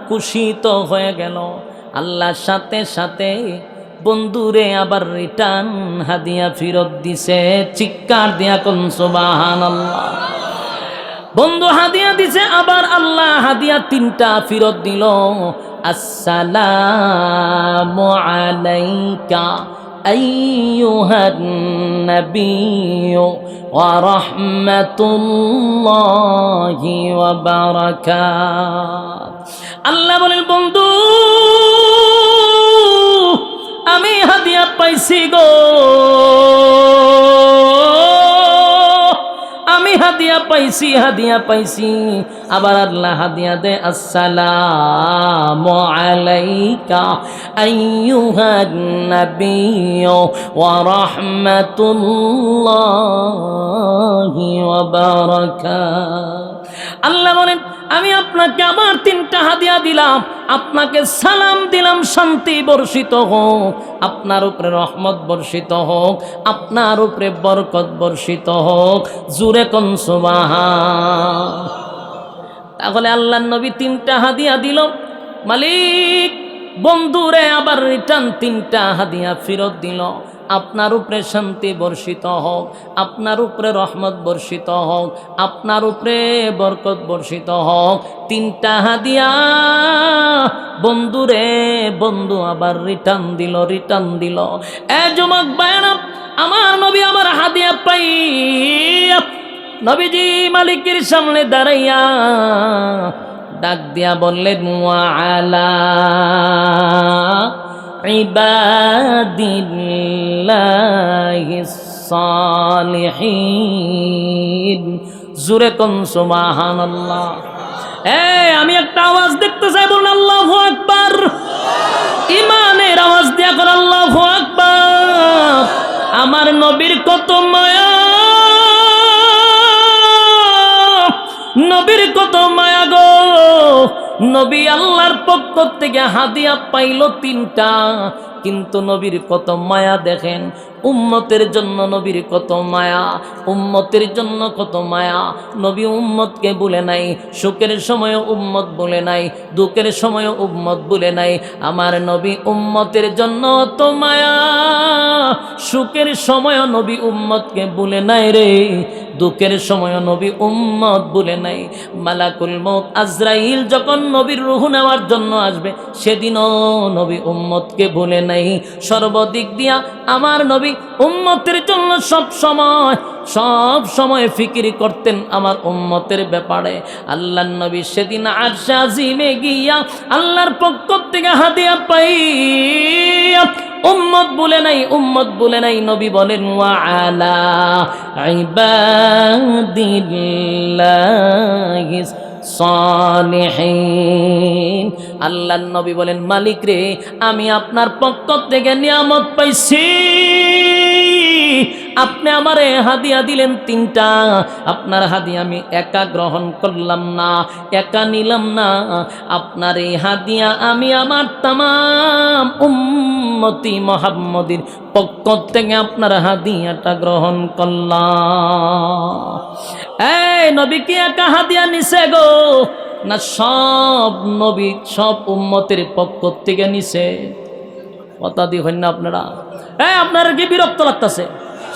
খুশি তো হয়ে গেল। আল্লাহর সাথে সাথে বন্ধুরে আবার রিটার্ন হাদিয়া ফেরত দিছে। চিৎকার দিয়া কোন সুবহানাল্লাহ। বন্ধু হাদিয়া দিছে, আবার আল্লাহ হাদিয়া তিনটা ফেরত দিল। আসসালামু আলাইকা আইয়ুহান নাবিয়্যু ওয়া রাহমাতুল্লাহি ওয়া বারাকাত। আল্লাহ বলেন, বন্ধু আমি হাদিয়া পাইছি গো, আমি হাদিয়া পাইছি, হাদিয়া পাইছি। আবার আল্লাহ হাদিয়া দে, আসসালামু আলাইকা আইয়ুহান নাবিয়্যু ওয়া রাহমাতুল্লাহি ওয়া বারাকাত। আল্লাহ বলেন, আমি আপনাকে আবার তিনটা হাদিয়া দিলাম, আপনাকে সালাম দিলাম, শান্তি বর্ষিত হোক, আপনার উপরে রহমত বর্ষিত হোক, আপনার উপরে বরকত বর্ষিত হোক। জুরে কোন সুবহান। তাহলে আল্লাহর নবী তিনটা হাদিয়া দিল, মালিক বন্ধুরে আবার রিটার্ন তিনটা হাদিয়া ফেরত দিল। আপনার উপরে শান্তি বর্ষিত হোক, আপনার উপরে রহমত বর্ষিত হোক, আপনার উপরে বরকত বর্ষিত হোক। তিনটা হাদিয়া বন্ধুরে বন্ধু আবার রিটার্ন দিল, রিটার্ন দিল। যুবক ভাইরা, আমার নবী আমার হাদিয়া পাই নবীজি মালিকের সামনে দাঁড়াইয়া ডাক দিয়া বললেন ওয়া আলা ইবাদিল্লাহিস সালিহিন। জোরে কোন সুবহানাল্লাহ। আমি একটা আওয়াজ দেখতে চাই, বলুন আল্লাহু আকবার। ইমানের আওয়াজ দিয়া কর আল্লাহু আকবার। আমার নবীর কত মায়া, নবীর কত মায়া গো। নবী আল্লাহর পক্ষ থেকে হাদিয়া পাইল 3টা, কিন্তু নবীর কত মায়া দেখেন। উম্মতের জন্য নবীর কত মায়া, উম্মতের জন্য কত মায়া। নবী উম্মতকে বলে নাই, সুখের সময় উম্মত বলে নাই, দুঃখের সময় উম্মত বলে নাই। আমার নবী উম্মতের জন্য অত মায়া, সুখের সময় নবী উম্মতকে বলে নাই রে, দুঃখের সময় নবী উম্মত বলে নাই। মালাকুল মউত আজরাইল যখন নবীর রূহ নেওয়ার জন্য আসবে, সেদিনও নবী উম্মতকে বলে নাই। সর্বদিক দিয়া আমার নবী উম্মতের জন্য সব সময় ফিকির করতেন আমার উম্মতের ব্যাপারে। আল্লাহর নবী সেদিন আরশে আজিমে গিয়া আল্লাহর পক্ষ থেকে হাদিয়া পাইয়া উম্মত বলে নাই, উম্মত বলে নাই। নবী বলেন ওয়া আলা ইবাদিল্লাহিস সালিহিন। আল্লাহর নবী বলেন মালিক রে, আমি আপনার পক্ষ থেকে নিয়ামত পাইছি। আপনি আমারে হাদিয়া দিলেন 3টা, আপনার হাদিয়া আমি একা গ্রহণ করলাম না, একা নিলাম না। আপনার এই হাদিয়া আমি আমার তামাম উম্মতি মুহাম্মদীর পক্ষ থেকে আপনার হাদিয়াটা গ্রহণ করলাম। এই নবী কি একা হাদিয়া নিছে গো, না সব নবী সব উম্মতের পক্ষ থেকে নিছে? কথা দি হইন না আপনারা? আপনার কি বিরক্ত লাগতেছে?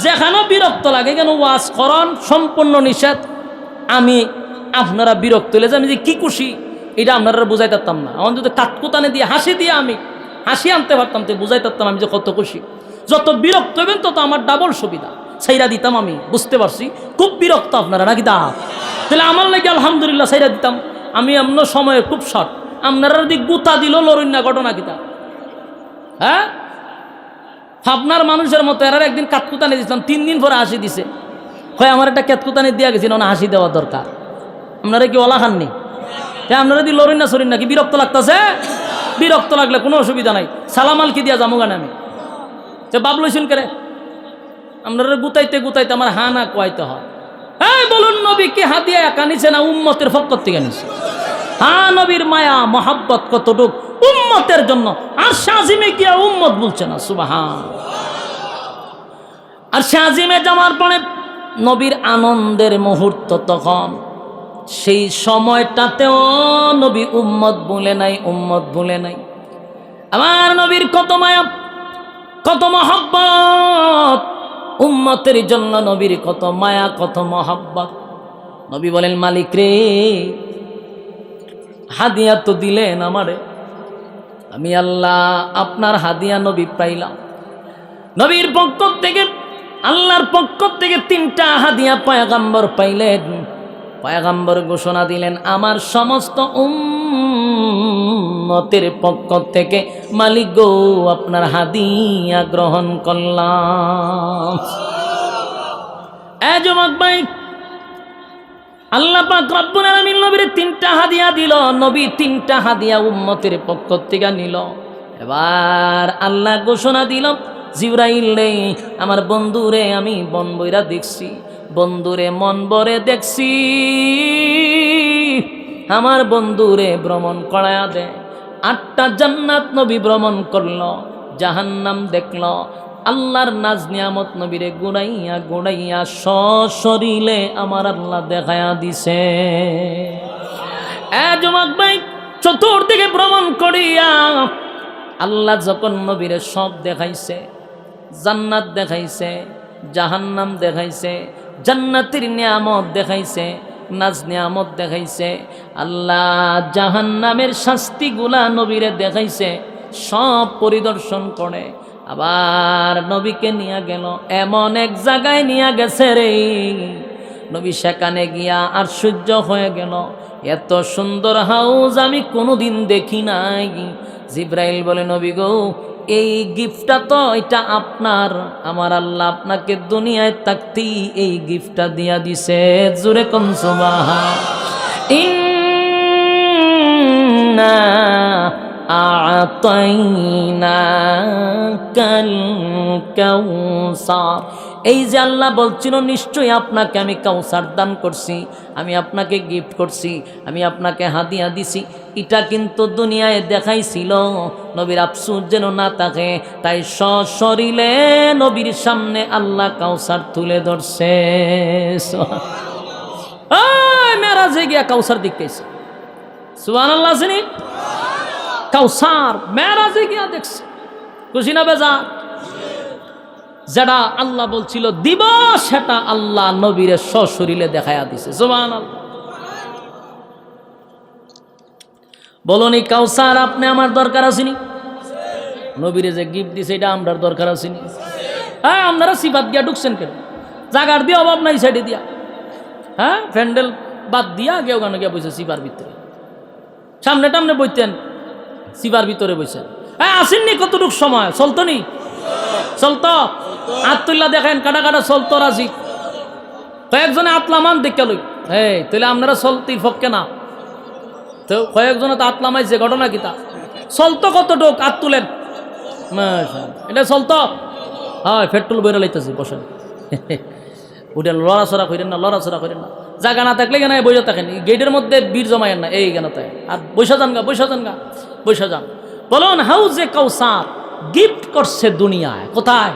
যেখানে বিরক্ত লাগে কেন ওয়াজ করন সম্পূর্ণ নিষেধ। আমি আপনারা বিরক্ত হলে যে আমি যে কি খুশি এটা আপনারা বুঝাই পারতাম না। আমার যদি কাটকুতানে দিয়ে হাসি দিয়ে আমি হাসি আনতে পারতাম, তো বুঝাই পারতাম আমি যে কত খুশি। যত বিরক্ত হবেন তত আমার ডাবল সুবিধা, সাইরা দিতাম। আমি বুঝতে পারছি খুব বিরক্ত আপনারা নাকি দা, তাহলে আমার লাগে আলহামদুলিল্লাহ সাইরা দিতাম। আমি এমন সময় খুব শর্ট, আপনারা যদি গুতা দিল লড়ুন না ঘটনা কিতা। হ্যাঁ, আপনার মানুষের মতো এরা একদিন কাতকুতানি দিয়েছিলাম, 3 দিন পরে হাসি দিছে। হয় আমার একটা কেতকুতানি দিয়া গেছিল না, হাসি দেওয়া দরকার। আপনারা কি ওলা খাননি? আপনারা যদি লড়ুন না সরিন নাকি বিরক্ত লাগতেছে? বিরক্ত লাগলে কোনো অসুবিধা নাই, সালামাল কি দিয়া যাবো গানে আমি বাবলইছুন করে। আপনারা গুতাইতে গুতাইতে আমার হা না কোয়াইতে হয়। এই বলুন নবী কি হাদিয়া একা নিছে না উম্মতের পক্ষ থেকে নিছে? হ্যাঁ, নবীর মায়া মহাব্বত কতটুক উম্মতের জন্য। আর শাজিমে গিয়া উম্মত বলছে না, সুবহান। আর শাজিমে যাওয়ার পরে নবীর আনন্দের মুহূর্ত তখন, সেই সময়টাতেও নবী উম্মত বলে নাই, উম্মত বলে নাই। আমার নবীর কত মায়া, কত মহব্বত উম্মতের জন্য। নবীর কত মায়া, কত মহব্বত। নবী বলেন মালিক রে, হাদিয়া তো দিলেন আমারে, আমি আল্লাহ আপনার হাদিয়া নবী পাইলাম। নবীর পক্ষ থেকে আল্লাহর পক্ষ থেকে 3টা হাদিয়া পয়গম্বর পাইলেন। পয়গম্বর ঘোষণা দিলেন আমার সমস্ত উম্মতের পক্ষ থেকে মালিক গো আপনার হাদিয়া গ্রহণ করলাম। যুবক ভাই, আল্লাহ পাক রব্বুল আলামিন নবীর 3টা হাদিয়া দিল। নবী 3টা হাদিয়া উম্মতের পক্ষ থেকে নিল। এবার আল্লাহ ঘোষণা দিল জিবরাইল রে, আমার বন্ধুরে আমি মন বইরা দেখছি, বন্ধুরে মন ভরে দেখছি, আমার বন্ধুরে ভ্রমণ করায়া দে। 8টা জান্নাত নবী ভ্রমণ করলো, জাহান্নাম দেখলো। আল্লাহর নাজ নিয়ামত নবীরে গুড়াইয়া গুড়াইয়া সশরীরে আমার আল্লাহ দেখায়া দিছে। যুবক ভাই, চতুর্দিকে ভ্রমণ করিয়া আল্লাহ যখন নবীরে সব দেখাইছে, জান্নাত দেখাইছে, জাহান্নাম দেখাইছে, জান্নাতের নিয়ামত দেখাইছে, নাজ নিয়ামত দেখাইছে, আল্লাহ জাহান্নামের শাস্তিগুলা নবীরে দেখাইছে, সব পরিদর্শন করে আবার নবীকে নিয়ে গেল এমন এক জায়গায় নিয়ে গেছে রে, নবী সেখানে গিয়া আর সহ্য হয়ে গেল, এত সুন্দর হাউজ আমি কোনোদিন দেখি নাই। জিব্রাইল বলে, নবী গো, এই গিফটটা তো এটা আপনার, আমার আল্লাহ আপনাকে দুনিয়ায় থাকতেই এই গিফটটা দিয়া দিছে। জোরে কোন সুবহান। ইন্না আ'তাইনাকাল কাউসার, এই যে আল্লাহ বলছিল নিশ্চয়ই আপনাকে আমি কাউসার দান করছি, আমি আপনাকে গিফট করছি, আমি আপনাকে হাদিয়া দিছি, এটা কিন্তু দুনিয়ায় দেখাইছিল। নবীর আফসোস যেন না থাকে, তাই সশরীরে নবীর সামনে আল্লাহ কাউসার তুলে ধরছে। মেরাজে গিয়া কাউসার দেখতেছে, সুবহানাল্লাহ। শুনি কাউসার মেরাজে গিয়া দেখছে, খুশি না বেজার? যেটা আল্লাহ বলছিল দিব সেটা আল্লাহ নবীরে সশরীরে দেখায়া দিছে। সুবহানাল্লাহ। বলনি কাউসার আপনি আমার দরকার আসেনি, নবীরে যে গিফট দিছে এটা আমার দরকার আসেনি। হ্যাঁ, আপনারা সিফাত দিয়া ঢুকছেন কেন? জাগার দিয়ে অভাব নাই সাইডে দিয়া, হ্যাঁ, প্যান্ডেল বাদ দিয়া কেউ গান গিয়া বসে সিফার ভিতরে, সামনে টামনে বইতেন, সিফার ভিতরে বসেন। হ্যাঁ, আসেননি কতটুক সময় চলতো নি, চলতো আত্মুল্লাহ দেখেন কাটা কাটা চলতো রাজি, কয়েকজনে আতলামান দেখে লই, হ্যাঁ তাহলে আপনারা চলতির পক্ষে না, তো কয়েকজনে তো আতলামাইছে, ঘটনা কি তা চলতো কতটুক আত তুলেন, এটা চলতো। হয় পেট্রোল বইরা লাইতেছি, বসেন, ওটা লড়াচড়া করেন না, লড়াচড়া করেন না, জায়গা না থাকলে কেন বসে থাকেন, গেটের মধ্যে বীর জমায়েন না, এই কেন তাই আর বসে যান গা, বসে যান গা, বসে যান। বলুন হাউজে কাউসার গিফট করছে দুনিয়ায়, কোথায়?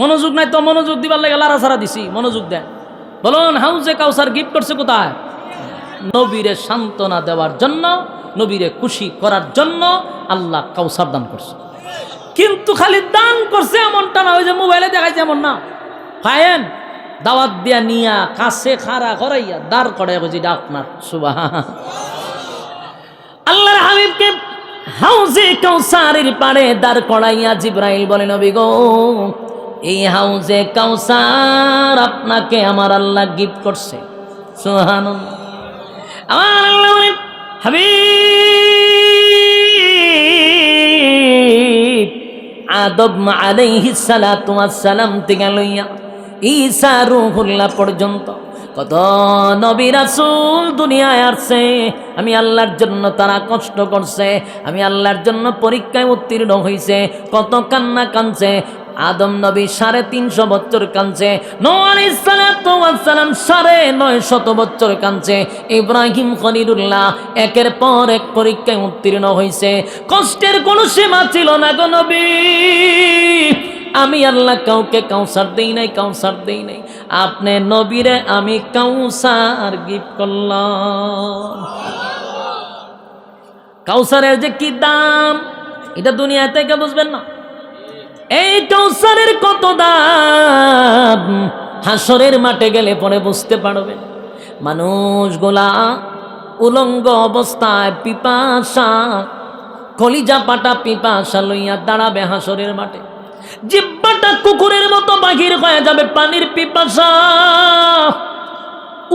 মনোযোগ নাই তো, মনোযোগ দিবার লাগে লড়াচড়া দিছি, মনোযোগ দেন। বলুন হাউজে কাউসার গিফট করছে কোথায়? নবীরে সান্ত্বনা দেওয়ার জন্য, নবীরে খুশি করার জন্য আল্লাহ কাউসার দান করছে। কিন্তু খালি দান করছে এমনটা না, ওই যে মোবাইলে দেখাইছে এমন না, খায়েন দাওয়াত দিয়া নিয়া কাছে খাড়া করাইয়া দাঁড় করাইয়া বুঝি এটা আপনার। সুবহান। আল্লাহর হাবিবকে হাউজে কাউসারের পাড়ে দাঁড় করাইয়া জিব্রাইল বলে, নবী গো, এই হাউজে কাউসার আপনাকে আমার আল্লাহ গিফট করছে। সুবহানাল্লাহ। আমার আল্লাহ বলে, হাবিব আদম আলাইহিস সালাতু ওয়াস সালাম থেকে লইয়া ঈসা রূহুল্লাহ পর্যন্ত কত নবী রাসূল দুনিয়ায় আসছে, আমি আল্লাহর জন্য তারা কষ্ট করছে, আমি আল্লাহর জন্য পরীক্ষায় উত্তীর্ণ হয়েছে, কত কান্না কাঁদছে। আদম নবী 350 বছর কাঁদছে, নূহ আলাইহিস সালাতু ওয়াস সালাম 950 বছর কাঁদছে, ইব্রাহিম খলিলুল্লাহ একের পর এক পরীক্ষায় উত্তীর্ণ হয়েছে, কষ্টের কোনো সীমা ছিল না গো নবী। আমি আল্লাহ কাউকে কাউসার দেই নাই, কাউসার দেই নাই, আপনি নবীরে আমি কাউসার গিফট করলাম। কাউসারের যে কি দাম এটা দুনিয়া থেকে বুঝবেন না, এই কাউসারের কত দাম হাসরের মাঠে গেলে পরে বুঝতে পারবেন। মানুষগুলা উলঙ্গ অবস্থায় পিপাসা, কলিজা পাটা পিপাসা লইয়া দাঁড়াবে হাসরের মাঠে, জিহ্বাটা কুকুরের মতো বাহির হয়ে যাবে পানির পিপাসা।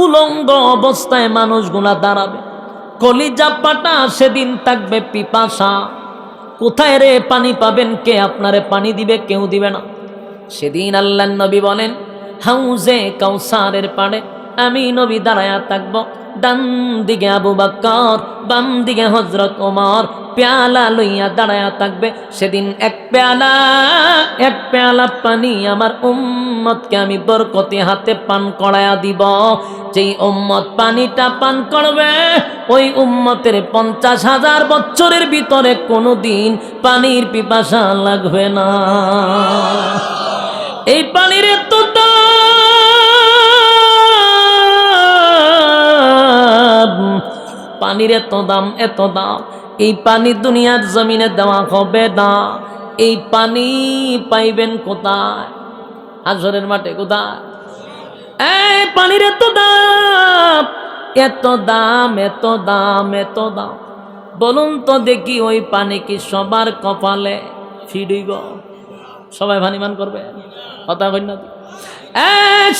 উলঙ্গ অবস্থায় মানুষগুলা দাঁড়াবে, কলিজা পাটা সেদিন থাকবে পিপাসা। কোথায় রে পানি পাবেন? কে আপনারে পানি দিবে? কেউ দিবে না। সেদিন আল্লাহর নবী বলেন, হাউজে কাউসারের পাড়ে আমি নবী দাঁড়ায়া থাকব, ডান দিকে আবু বকর, বাম দিকে হযরত ওমর পেয়ালা লইয়া দাঁড়ায়া থাকবে। সেদিন এক পেয়ালা পানি আমার উম্মতকে আমি বরকতি হাতে পান করায়া দিব। যেই উম্মত পানিটা পান করবে, ওই উম্মতের 50,000 বছরের ভিতরে কোনোদিন পানির পিপাসা লাগবে না। এই পানির এত দাম, পানির এত দাম, এত দাম, এই পানি দুনিয়ার জমিনে দেওয়া হবে না। এই পানি পাইবেন কোথায়? হাসরের মাঠে। কোথায়? এই পানির এত দাম, এত দাম, এত দাম, এত দাম। বলুন তো দেখি, ওই পানি কি সবার কপালে ফিরিব? সবাই ভানিমান করবে? কথা কই না?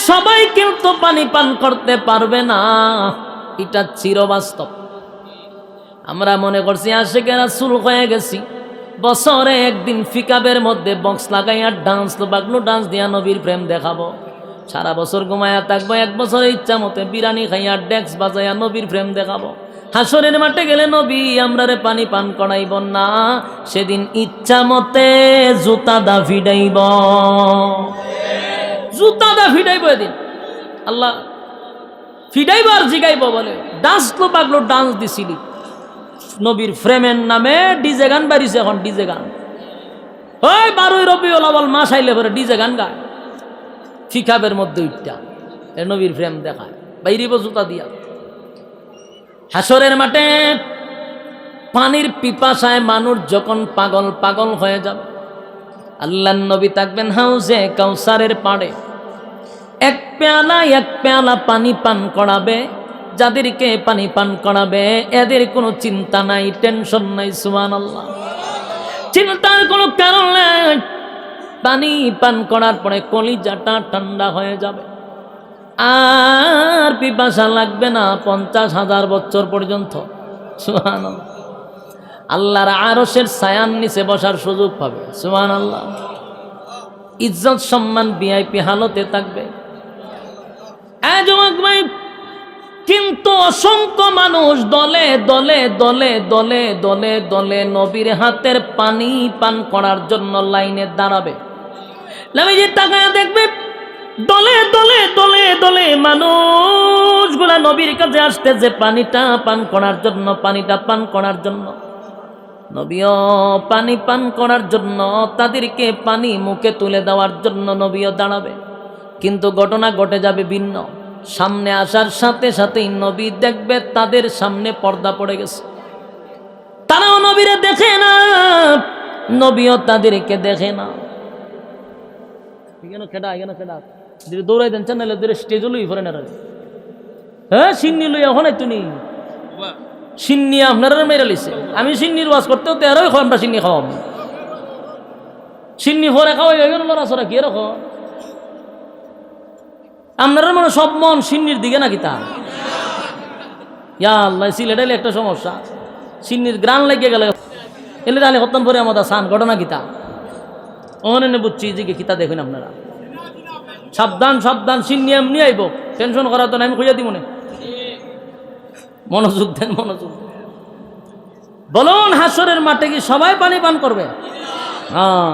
সবাই কিন্তু পানি পান করতে পারবে না, এটা চিরবাস্তব। আমরা মনে করছি আশিকে রাসূল হয়ে গেছি, বছরে একদিন পিকআপের মধ্যে বক্স লাগাইয়া ডান্স বাগলু ডান্স দিয়া নবীর প্রেম দেখাবো, সারা বছর ঘুমায়া থাকবো, এক বছরে ইচ্ছা মতে বিরিয়ানি খাইয়া ডেক্স বাজাইয়া নবীর প্রেম দেখাবো। হাসরের মাঠে গেলে নবী আমরারে পানি পান করাইব না, সেদিন ইচ্ছা মতে জুতা দা ফিডাইব, জুতা দা ফিডাইব। এদিন আল্লাহ ফিডাইব আর জিগাইব, বলে ডান্স বাগলু ডান্স দিছিলি, নবীর প্রেমের নামে ডিজে গান বাড়িছে। এখন ডিজে গান ওই 12 রবিউল আউয়াল মাস আইলে পরে ডিজে গান গায় পিকআপের মধ্যে উঠটা, এ নবীর প্রেম দেখায়, বাইরিব জুতা দিয়া। হাসরের মাঠে পানির পিপাসায় মানুষ যখন পাগল পাগল হয়ে যাবে, আল্লাহর নবী থাকবেন হাউজে কাউসারের পাড়ে, এক পেয়ালা পানি পান করাবে। যাদেরকে পানি পান করাবে এদের কোনো চিন্তা নাই, টেনশন নাই। সুবহানাল্লাহ, চিন্তার কোনো কারণ নেই। পানি পান করার পরে কলিজাটা ঠান্ডা হয়ে যাবে, আর পিপাসা লাগবে না 50,000 বছর পর্যন্ত। সুবহানাল্লাহ, আল্লাহর আরশের ছায়ার নিচে বসার সুযোগ পাবে। সুবহানাল্লাহ, ইজ্জত সম্মান ভিআইপি হালতে থাকবে। যুবক ভাই, কিন্তু অসংখ্য মানুষ দলে দলে দলে দলে দলে দলে নবীর হাতের পানি পান করার জন্য লাইনে দাঁড়াবে। নবীজি তাকায় দেখবে দলে দলে দলে দলে মানুষগুলা নবীর কাছে আসতেছে পানিটা পান করার জন্য, পানিটা পান করার জন্য। নবীও পানি পান করার জন্য, তাদেরকে পানি মুখে তুলে দেওয়ার জন্য নবীও দাঁড়াবে। কিন্তু ঘটনা ঘটে যাবে ভিন্ন। সামনে আসার সাথে সাথেই নবী দেখবে তাদের সামনে পর্দা পড়ে গেছে, তারাও নবীরে দেখে না, নবীও তাদেরকে দেখে না। দৌড়াই দেন চ্যানেল স্টেজ লই ফরে না, হ্যাঁ সিন্নি লই এখন তুমি সিন্নি আপনারা মেরে লিছে। আমি সিন্নির ওয়াজ করতেও তেরোই আমরা সিন্নি খাওয়াম, সিন্নি ফরে খাওয়াই লড়া ছড়া কি এরকম। আপনারা মনে সব মন সিন্নির দিকে নাকি? তা ইয়া আল্লাহ, সিলেটাইলে একটা সমস্যা, সিন্নির গ্রান লাগিয়ে গেলে এলে তাহলে হতন পরে আমাদের সান ঘটনা কিতা ওখানে বুঝছি যে কিতা দেখুন আপনারা। সাবধান সাবধান, সিন্নি এমনি আইব, টেনশন করা তো না, আমি খুঁজে দিব মনে। মনোযোগ দেন, মনোযোগ বলুন, হাসরের মাঠে কি সবাই পানি পান করবে? হ্যাঁ,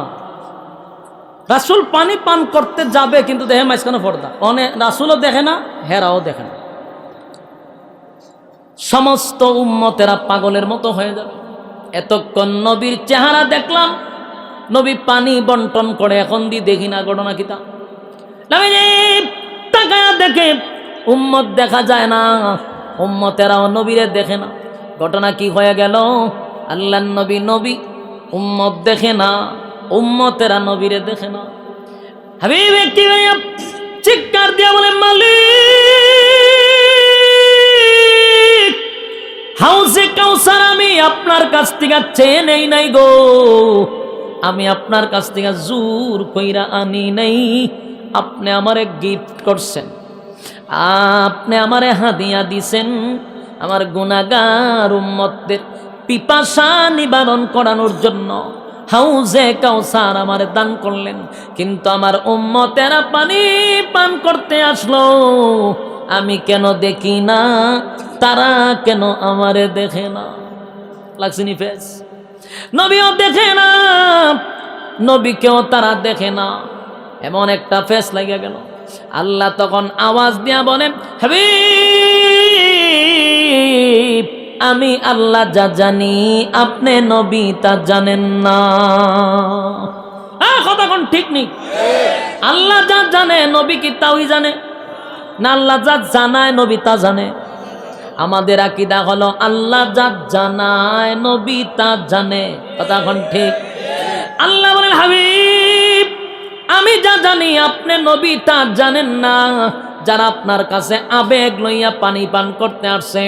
রাসূল পানি পান করতে যাবে, কিন্তু দেখে মাঝখানে পর্দা। অনেক রাসূলও দেখে না, হেরাও দেখে না। সমস্ত উম্মতেরা পাগলের মতো হয়ে যাবে। এতক্ষণ নবীর চেহারা দেখলাম, নবী পানি বন্টন করে, এখন দি দেখি না। ঘটনা কিতা তাকায়া দেখে উম্মত দেখা যায় না, উম্মতেরাও নবীরে দেখে না। ঘটনা কি হয়ে গেল? আল্লাহর নবী নবী, উম্মত দেখে না, উম্মতেরা নবীরে দেখে না। হাবিব কি চিৎকার দিয়া বলে, মালিক, হাউজে কাউসার আমি আপনার কাছ থেকে চেয়ে নেই নাই গো, আমি আপনার কাছ থেকে জোর কইরা আনি নাই। আপনি আমারে গিফট করছেন, আপনি আমারে হাদিয়া দিছেন, আমার গুনাহগার উম্মতদের পিপাসা নিবারণ করানোর জন্য হাউজে কাউসার আমারে দান করলেন। কিন্তু আমার উম্মতেরা পানি পান করতে আসলো, আমি কেন দেখি না, তারা কেন আমারে দেখে না? লাগছিনি ফেস? নবীও দেখে না, নবীকেও তারা দেখে না, এমন একটা ফেস লাগিয়ে গেল। আল্লাহ তখন আওয়াজ দিয়া বলেন, হাবিব, আমি আল্লাহ যা জানি আপনি নবী তা জানেন না। কথা কোন ঠিক নেই? আল্লাহ যা জানে নবী কি তাই জানে না? আল্লাহ যা জানায় নবী তা জানে। আমাদের আকীদা হলো আল্লাহ যা জানায় নবী তা জানে। কথা কোন ঠিক? আল্লাহ বলেন, হাবিব, আমি যা জানি আপনি নবী তা জানেন না। যারা আপনার কাছে আবেগ লইয়া পানি পান করতে আসছে,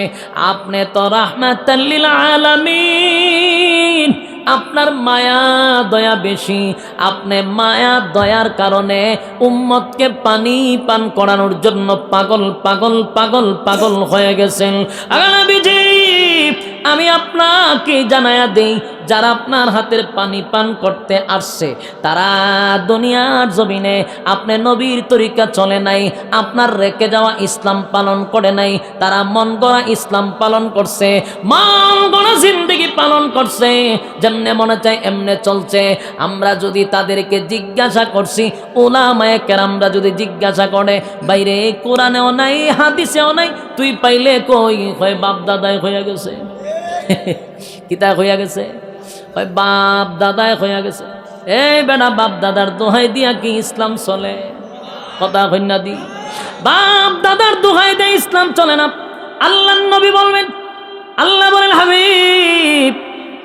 আপনি তো রাহমাতাল লিল আলামিন, আপনার মায়া দয়া বেশি, আপনি মায়া দয়ার কারণে উম্মতকে পানি পান করানোর জন্য পাগল পাগল পাগল পাগল হয়ে গেছেন। আগে নবীজি আমি আপনাকে জানায়া দেই, যারা আপনার হাতের পানি পান করতে আসছে তারা দুনিয়ার জমিনে আপনি নবীর তরিকা চলে নাই, আপনার রেখে যাওয়া ইসলাম পালন করে নাই, তারা মন গড়া ইসলাম পালন করছে, মন গড়া জিন্দেগি পালন করছে, যেমনে মনে চায় এমনে চলছে। আমরা যদি তাদেরকে জিজ্ঞাসা করছি, উলামায়ে কেরামরা যদি জিজ্ঞাসা করে, বাইরে কোরআনেও নাই হাদিসেও নাই, তুই পাইলে কই? হয় বাপ দাদায় হয়ে গেছে। কিতা হইয়া গেছে? বাপ দাদায় হইয়া গেছে। এই বেটা বাপ দাদার দোহাই দিয়া কি ইসলাম চলে? কথা কন্যা দি বাপ দাদার দোহাই দিয়ে ইসলাম চলে না। আল্লাহর নবী বলবেন, আল্লাহ বলেন হাবিব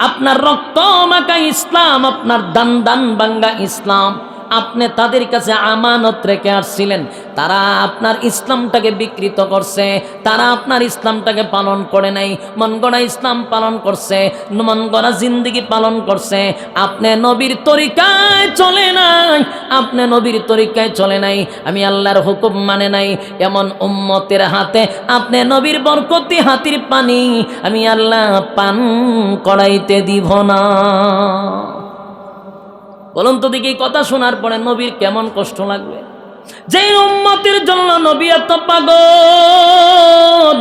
আপনার রক্ত মাখা ইসলাম, আপনার দান দান ভাঙ্গা ইসলাম আপনি তাদের কাছে আমানত রেখে আসছিলেন, তারা আপনার ইসলামটাকে বিকৃত করছে, তারা আপনার ইসলামটাকে পালন করে নাই, মন গড়া ইসলাম পালন করছে, মন গড়া জিন্দেগি পালন করছে। আপনি নবীর তরিকায় চলে নাই, আপনি নবীর তরিকায় চলে নাই, আমি আল্লাহর হুকুম মানে নাই, এমন উম্মতের হাতে আপনি নবীর বরকতি হাতির পানি আমি আল্লাহ পান করাইতে দিব না। বলুন তো দেখি, কথা শোনার পরে নবীর কেমন কষ্ট লাগবে? যে উম্মতের জন্য নবী এত পাগল,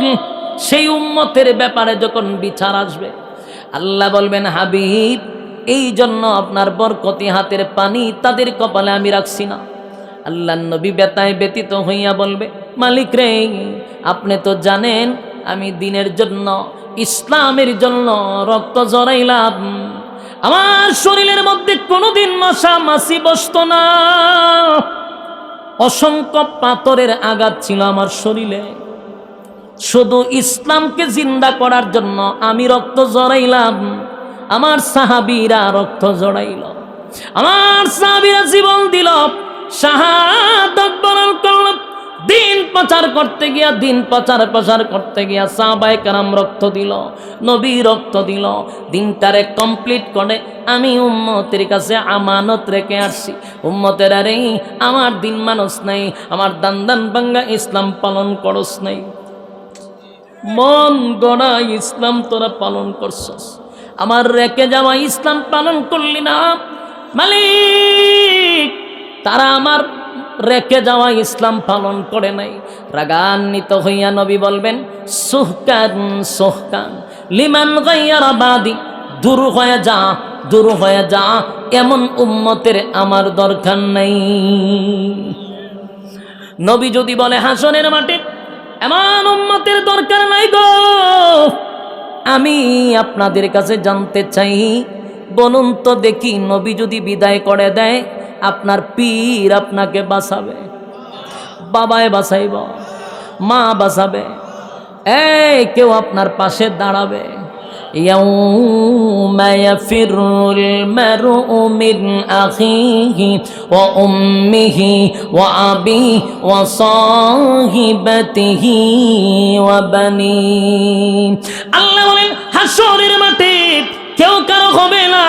সেই উম্মতের ব্যাপারে যখন বিচার আসবে আল্লাহ বলবেন হাবিব এই জন্য আপনার বরকতি হাতের পানি তাদের কপালে আমি রাখছি না। আল্লাহ নবী বেতায় ব্যতীত হইয়া বলবে, মালিক রে আপনি তো জানেন আমি দিনের জন্য ইসলামের জন্য রক্ত জড়াইলাম, আমার শরীরের মধ্যে কোনোদিন মশা মাছি বসত না, অসংখ্য পাথরের আঘাত ছিল আমার শরীরে, শুধু ইসলামকে জিন্দা করার জন্য আমি রক্ত জড়াইলাম, আমার সাহাবীরা রক্ত জড়াইল, আমার সাহাবীরা জীবন দিল, শাহাদাত বরণ করল, দিন প্রচার করতে গিয়া দিন প্রচার করতে গিয়া সাহাবায়ে কেরাম রক্ত দিল, নবী রক্ত দিল, দিনটারে কমপ্লিট করে আমি উম্মতের কাছে আমানত রেখে আসছি। উম্মতের আরে আমার দিন মানুষ নাই, আমার দান দান ভাঙ্গা ইসলাম পালন করস নাই, মন গড়া ইসলাম তোরা পালন করছস, আমার রেখে যাওয়া ইসলাম পালন করলি না। মালিক তারা আমার রেখে যাওয়া ইসলাম পালন করে নাই। রাগান্বিত হইয়া নবী বলবেন, সুহকান সুহকান লিমান গায়্যারা বাদি, দূর হয়ে যা দূর হয়ে যা, এমন উম্মতের আমার দরকার নাই। নবী যদি বলে হাসনের মাঠে এমন উম্মতের দরকার নাই গো, আমি আপনাদের কাছে জানতে চাই, বলুন তো দেখি নবী যদি বিদায় করে দেয় আপনার পীর আপনাকে বাঁচাবে? বাবায় বাঁচাইব, মা বাঁচাবে, এই কেউ আপনার পাশে দাঁড়াবে? يوم يفر المرء من أخيه وأمه وأبيه وصاحبته وبنيه। আল্লাহ বলেন হাসরের মাঠে কেউ কারো হবে না,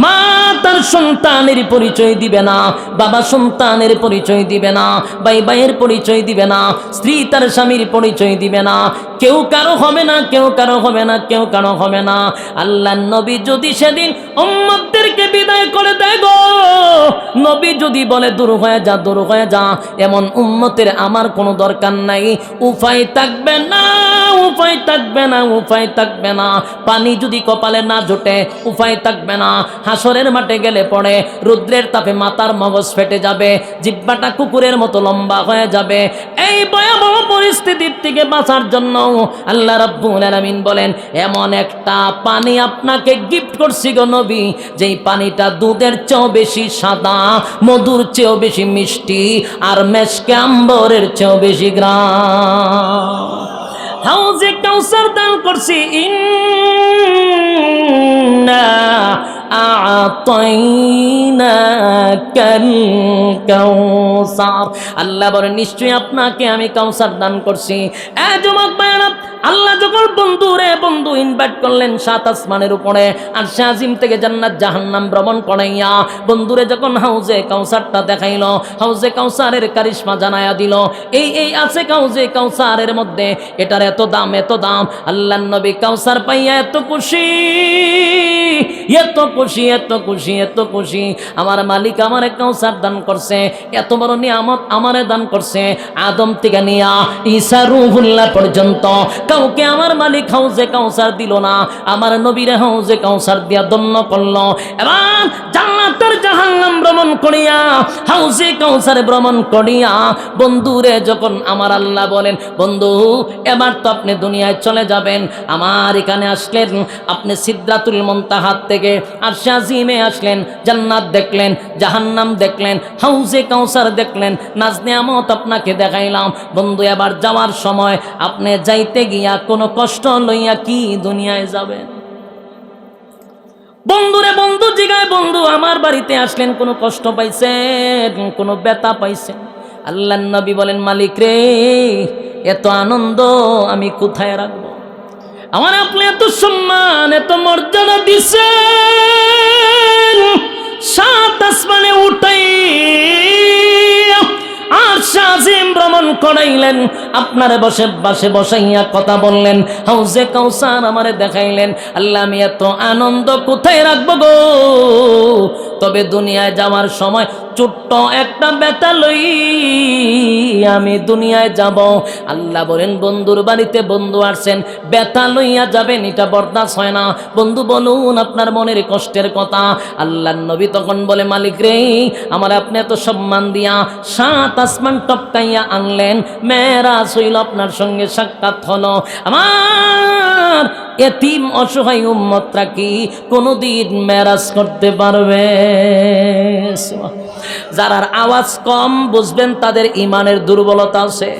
মা তার সন্তানের পরিচয় দিবে না, বাবা সন্তানের পরিচয় দিবে না, ভাই ভাইয়ের পরিচয় দিবে না, স্ত্রী তার স্বামীর পরিচয় দিবে না, কেউ কারো হবে না, কেউ কারো হবে না, কেউ কারো হবে না। আল্লাহ নবী যদি সেদিন উম্মতদেরকে বিদায় করে দেয় গো, নবী যদি বলে দূর হয়ে যা দূর হয়ে যা, এমন উম্মতের আমার কোনো দরকার নাই, উপায় থাকবে না, উপায় থাকবে না, উপায় থাকবে না। পানি যদি কপালে না জোটে উপায় থাকবে না, হাসরের মাঠে গেলে পড়ে রুদ্রের তাপে মাথার মগজ ফেটে যাবে, জিহ্বাটা কুকুরের মতো লম্বা হয়ে যাবে। এই ভয়াবহ পরিস্থিতির থেকে বাঁচার জন্য আল্লাহ রাব্বুল আলামিন বলেন, এমন একটা পানি আপনাকে গিফট করছি গো নবী, যেই পানিটা দুধের চেয়েও বেশি সাদা, মধুর চেয়েও বেশি মিষ্টি, আর মেশকে আম্বরের চেয়েও বেশি গ্রাম। হাউজে কাউসার দান করছি, ইন্না আ'তাইনাকা কাউসার। আল্লাহ বলেন নিশ্চয়ই আপনাকে আমি কাউসার দান করছি। এ যুবক ভাইরা, আল্লাহ যখন বন্ধু ইনভাইট করলেন 7 আসমানের উপরে আর আজিম থেকে জান্নাত জাহান্নাম ভ্রমণ করাইয়া বন্ধুরে যখন হাউজে কাউসারটা দেখাইল, হাউজে কাউসারের কারিশমা জানায়া দিল, এই আছে হাউজে কাউসারের মধ্যে, এটার এত দাম এত দাম। আল্লাহর নবী কাউসার পাইয়া এত খুশি, এত খুশি, এত খুশি, এত খুশি। আমার মালিক আমারে কাউসার দান করছে, এত বড় নিয়ামত আমারে দান করছে। আদম থেকে নিয়া ঈসা রূহুল্লাহ পর্যন্ত কাউকে আমার মালিক হাউজে কাউসার দিল না, আমার নবীরে হাউজে কাউসার দিয়া ধন্য করলো। এবার জান্নাতের জাহান্নাম ভ্রমণ করিয়া হাউজে কাউসারে ভ্রমণ করিয়া বন্ধুরে যখন আমার আল্লাহ বলেন, বন্ধু এবার তো আপনি দুনিয়ায় চলে যাবেন, আমার এখানে আসলেন, আপনি সিদরাতুল মুনতাহা থেকে আরশে আজিমে আসলেন, জান্নাত দেখলেন, জাহান্নাম দেখলেন, হাউজে কাউসার দেখলেন, নাজ নিয়ামত আপনাকে দেখাইলাম। বন্ধু এবার যাওয়ার সময় আপনি যাইতে গিয়া কোনো কষ্ট লইয়া কি দুনিয়ায় যাবেন? বন্ধুরে বন্ধু জিগায়, বন্ধু আমার বাড়িতে আসলেন, কোনো কষ্ট পাইছেন, কোনো ব্যথা পাইছেন? আল্লাহর নবী বলেন, মালিক রে এত আনন্দ আমি কোথায় রাখবো? আমার আপনি এত সম্মান এত মর্যাদা দিছেন, 7 আসমানে উঠাই আর আজিম ভ্রমণ করাইলেন, আপনারে বসে বসাইয়া কথা বললেন, হাউজে কাউসার আমারে দেখাইলেন। আল্লাহ আমি এত আনন্দ কোথায় রাখবো গো? তবে দুনিয়ায় যাওয়ার সময় ছোট্ট একটা ব্যথা লই আমি দুনিয়ায় যাব। আল্লাহ বলেন, বন্ধুর বাড়িতে বন্ধু আসছেন, ব্যথা লইয়া যাবেন, এটা বরদাস্ত হয় না। বন্ধু বলুন আপনার মনের কষ্টের কথা। আল্লাহর নবী তখন বলে, মালিক রে আমার আপনি এত সম্মান দিয়া 7 আসমান টপকাইয়া আনলেন, মেরাজ হইল, আপনার সঙ্গে সাক্ষাৎ হলো। আমার এতিম অসহায় উম্মতরা কি কোনদিন মেরাজ করতে পারবে? যারা আওয়াজ কম বুঝবেন তাদের ইমানের দুর্বলতা আছে।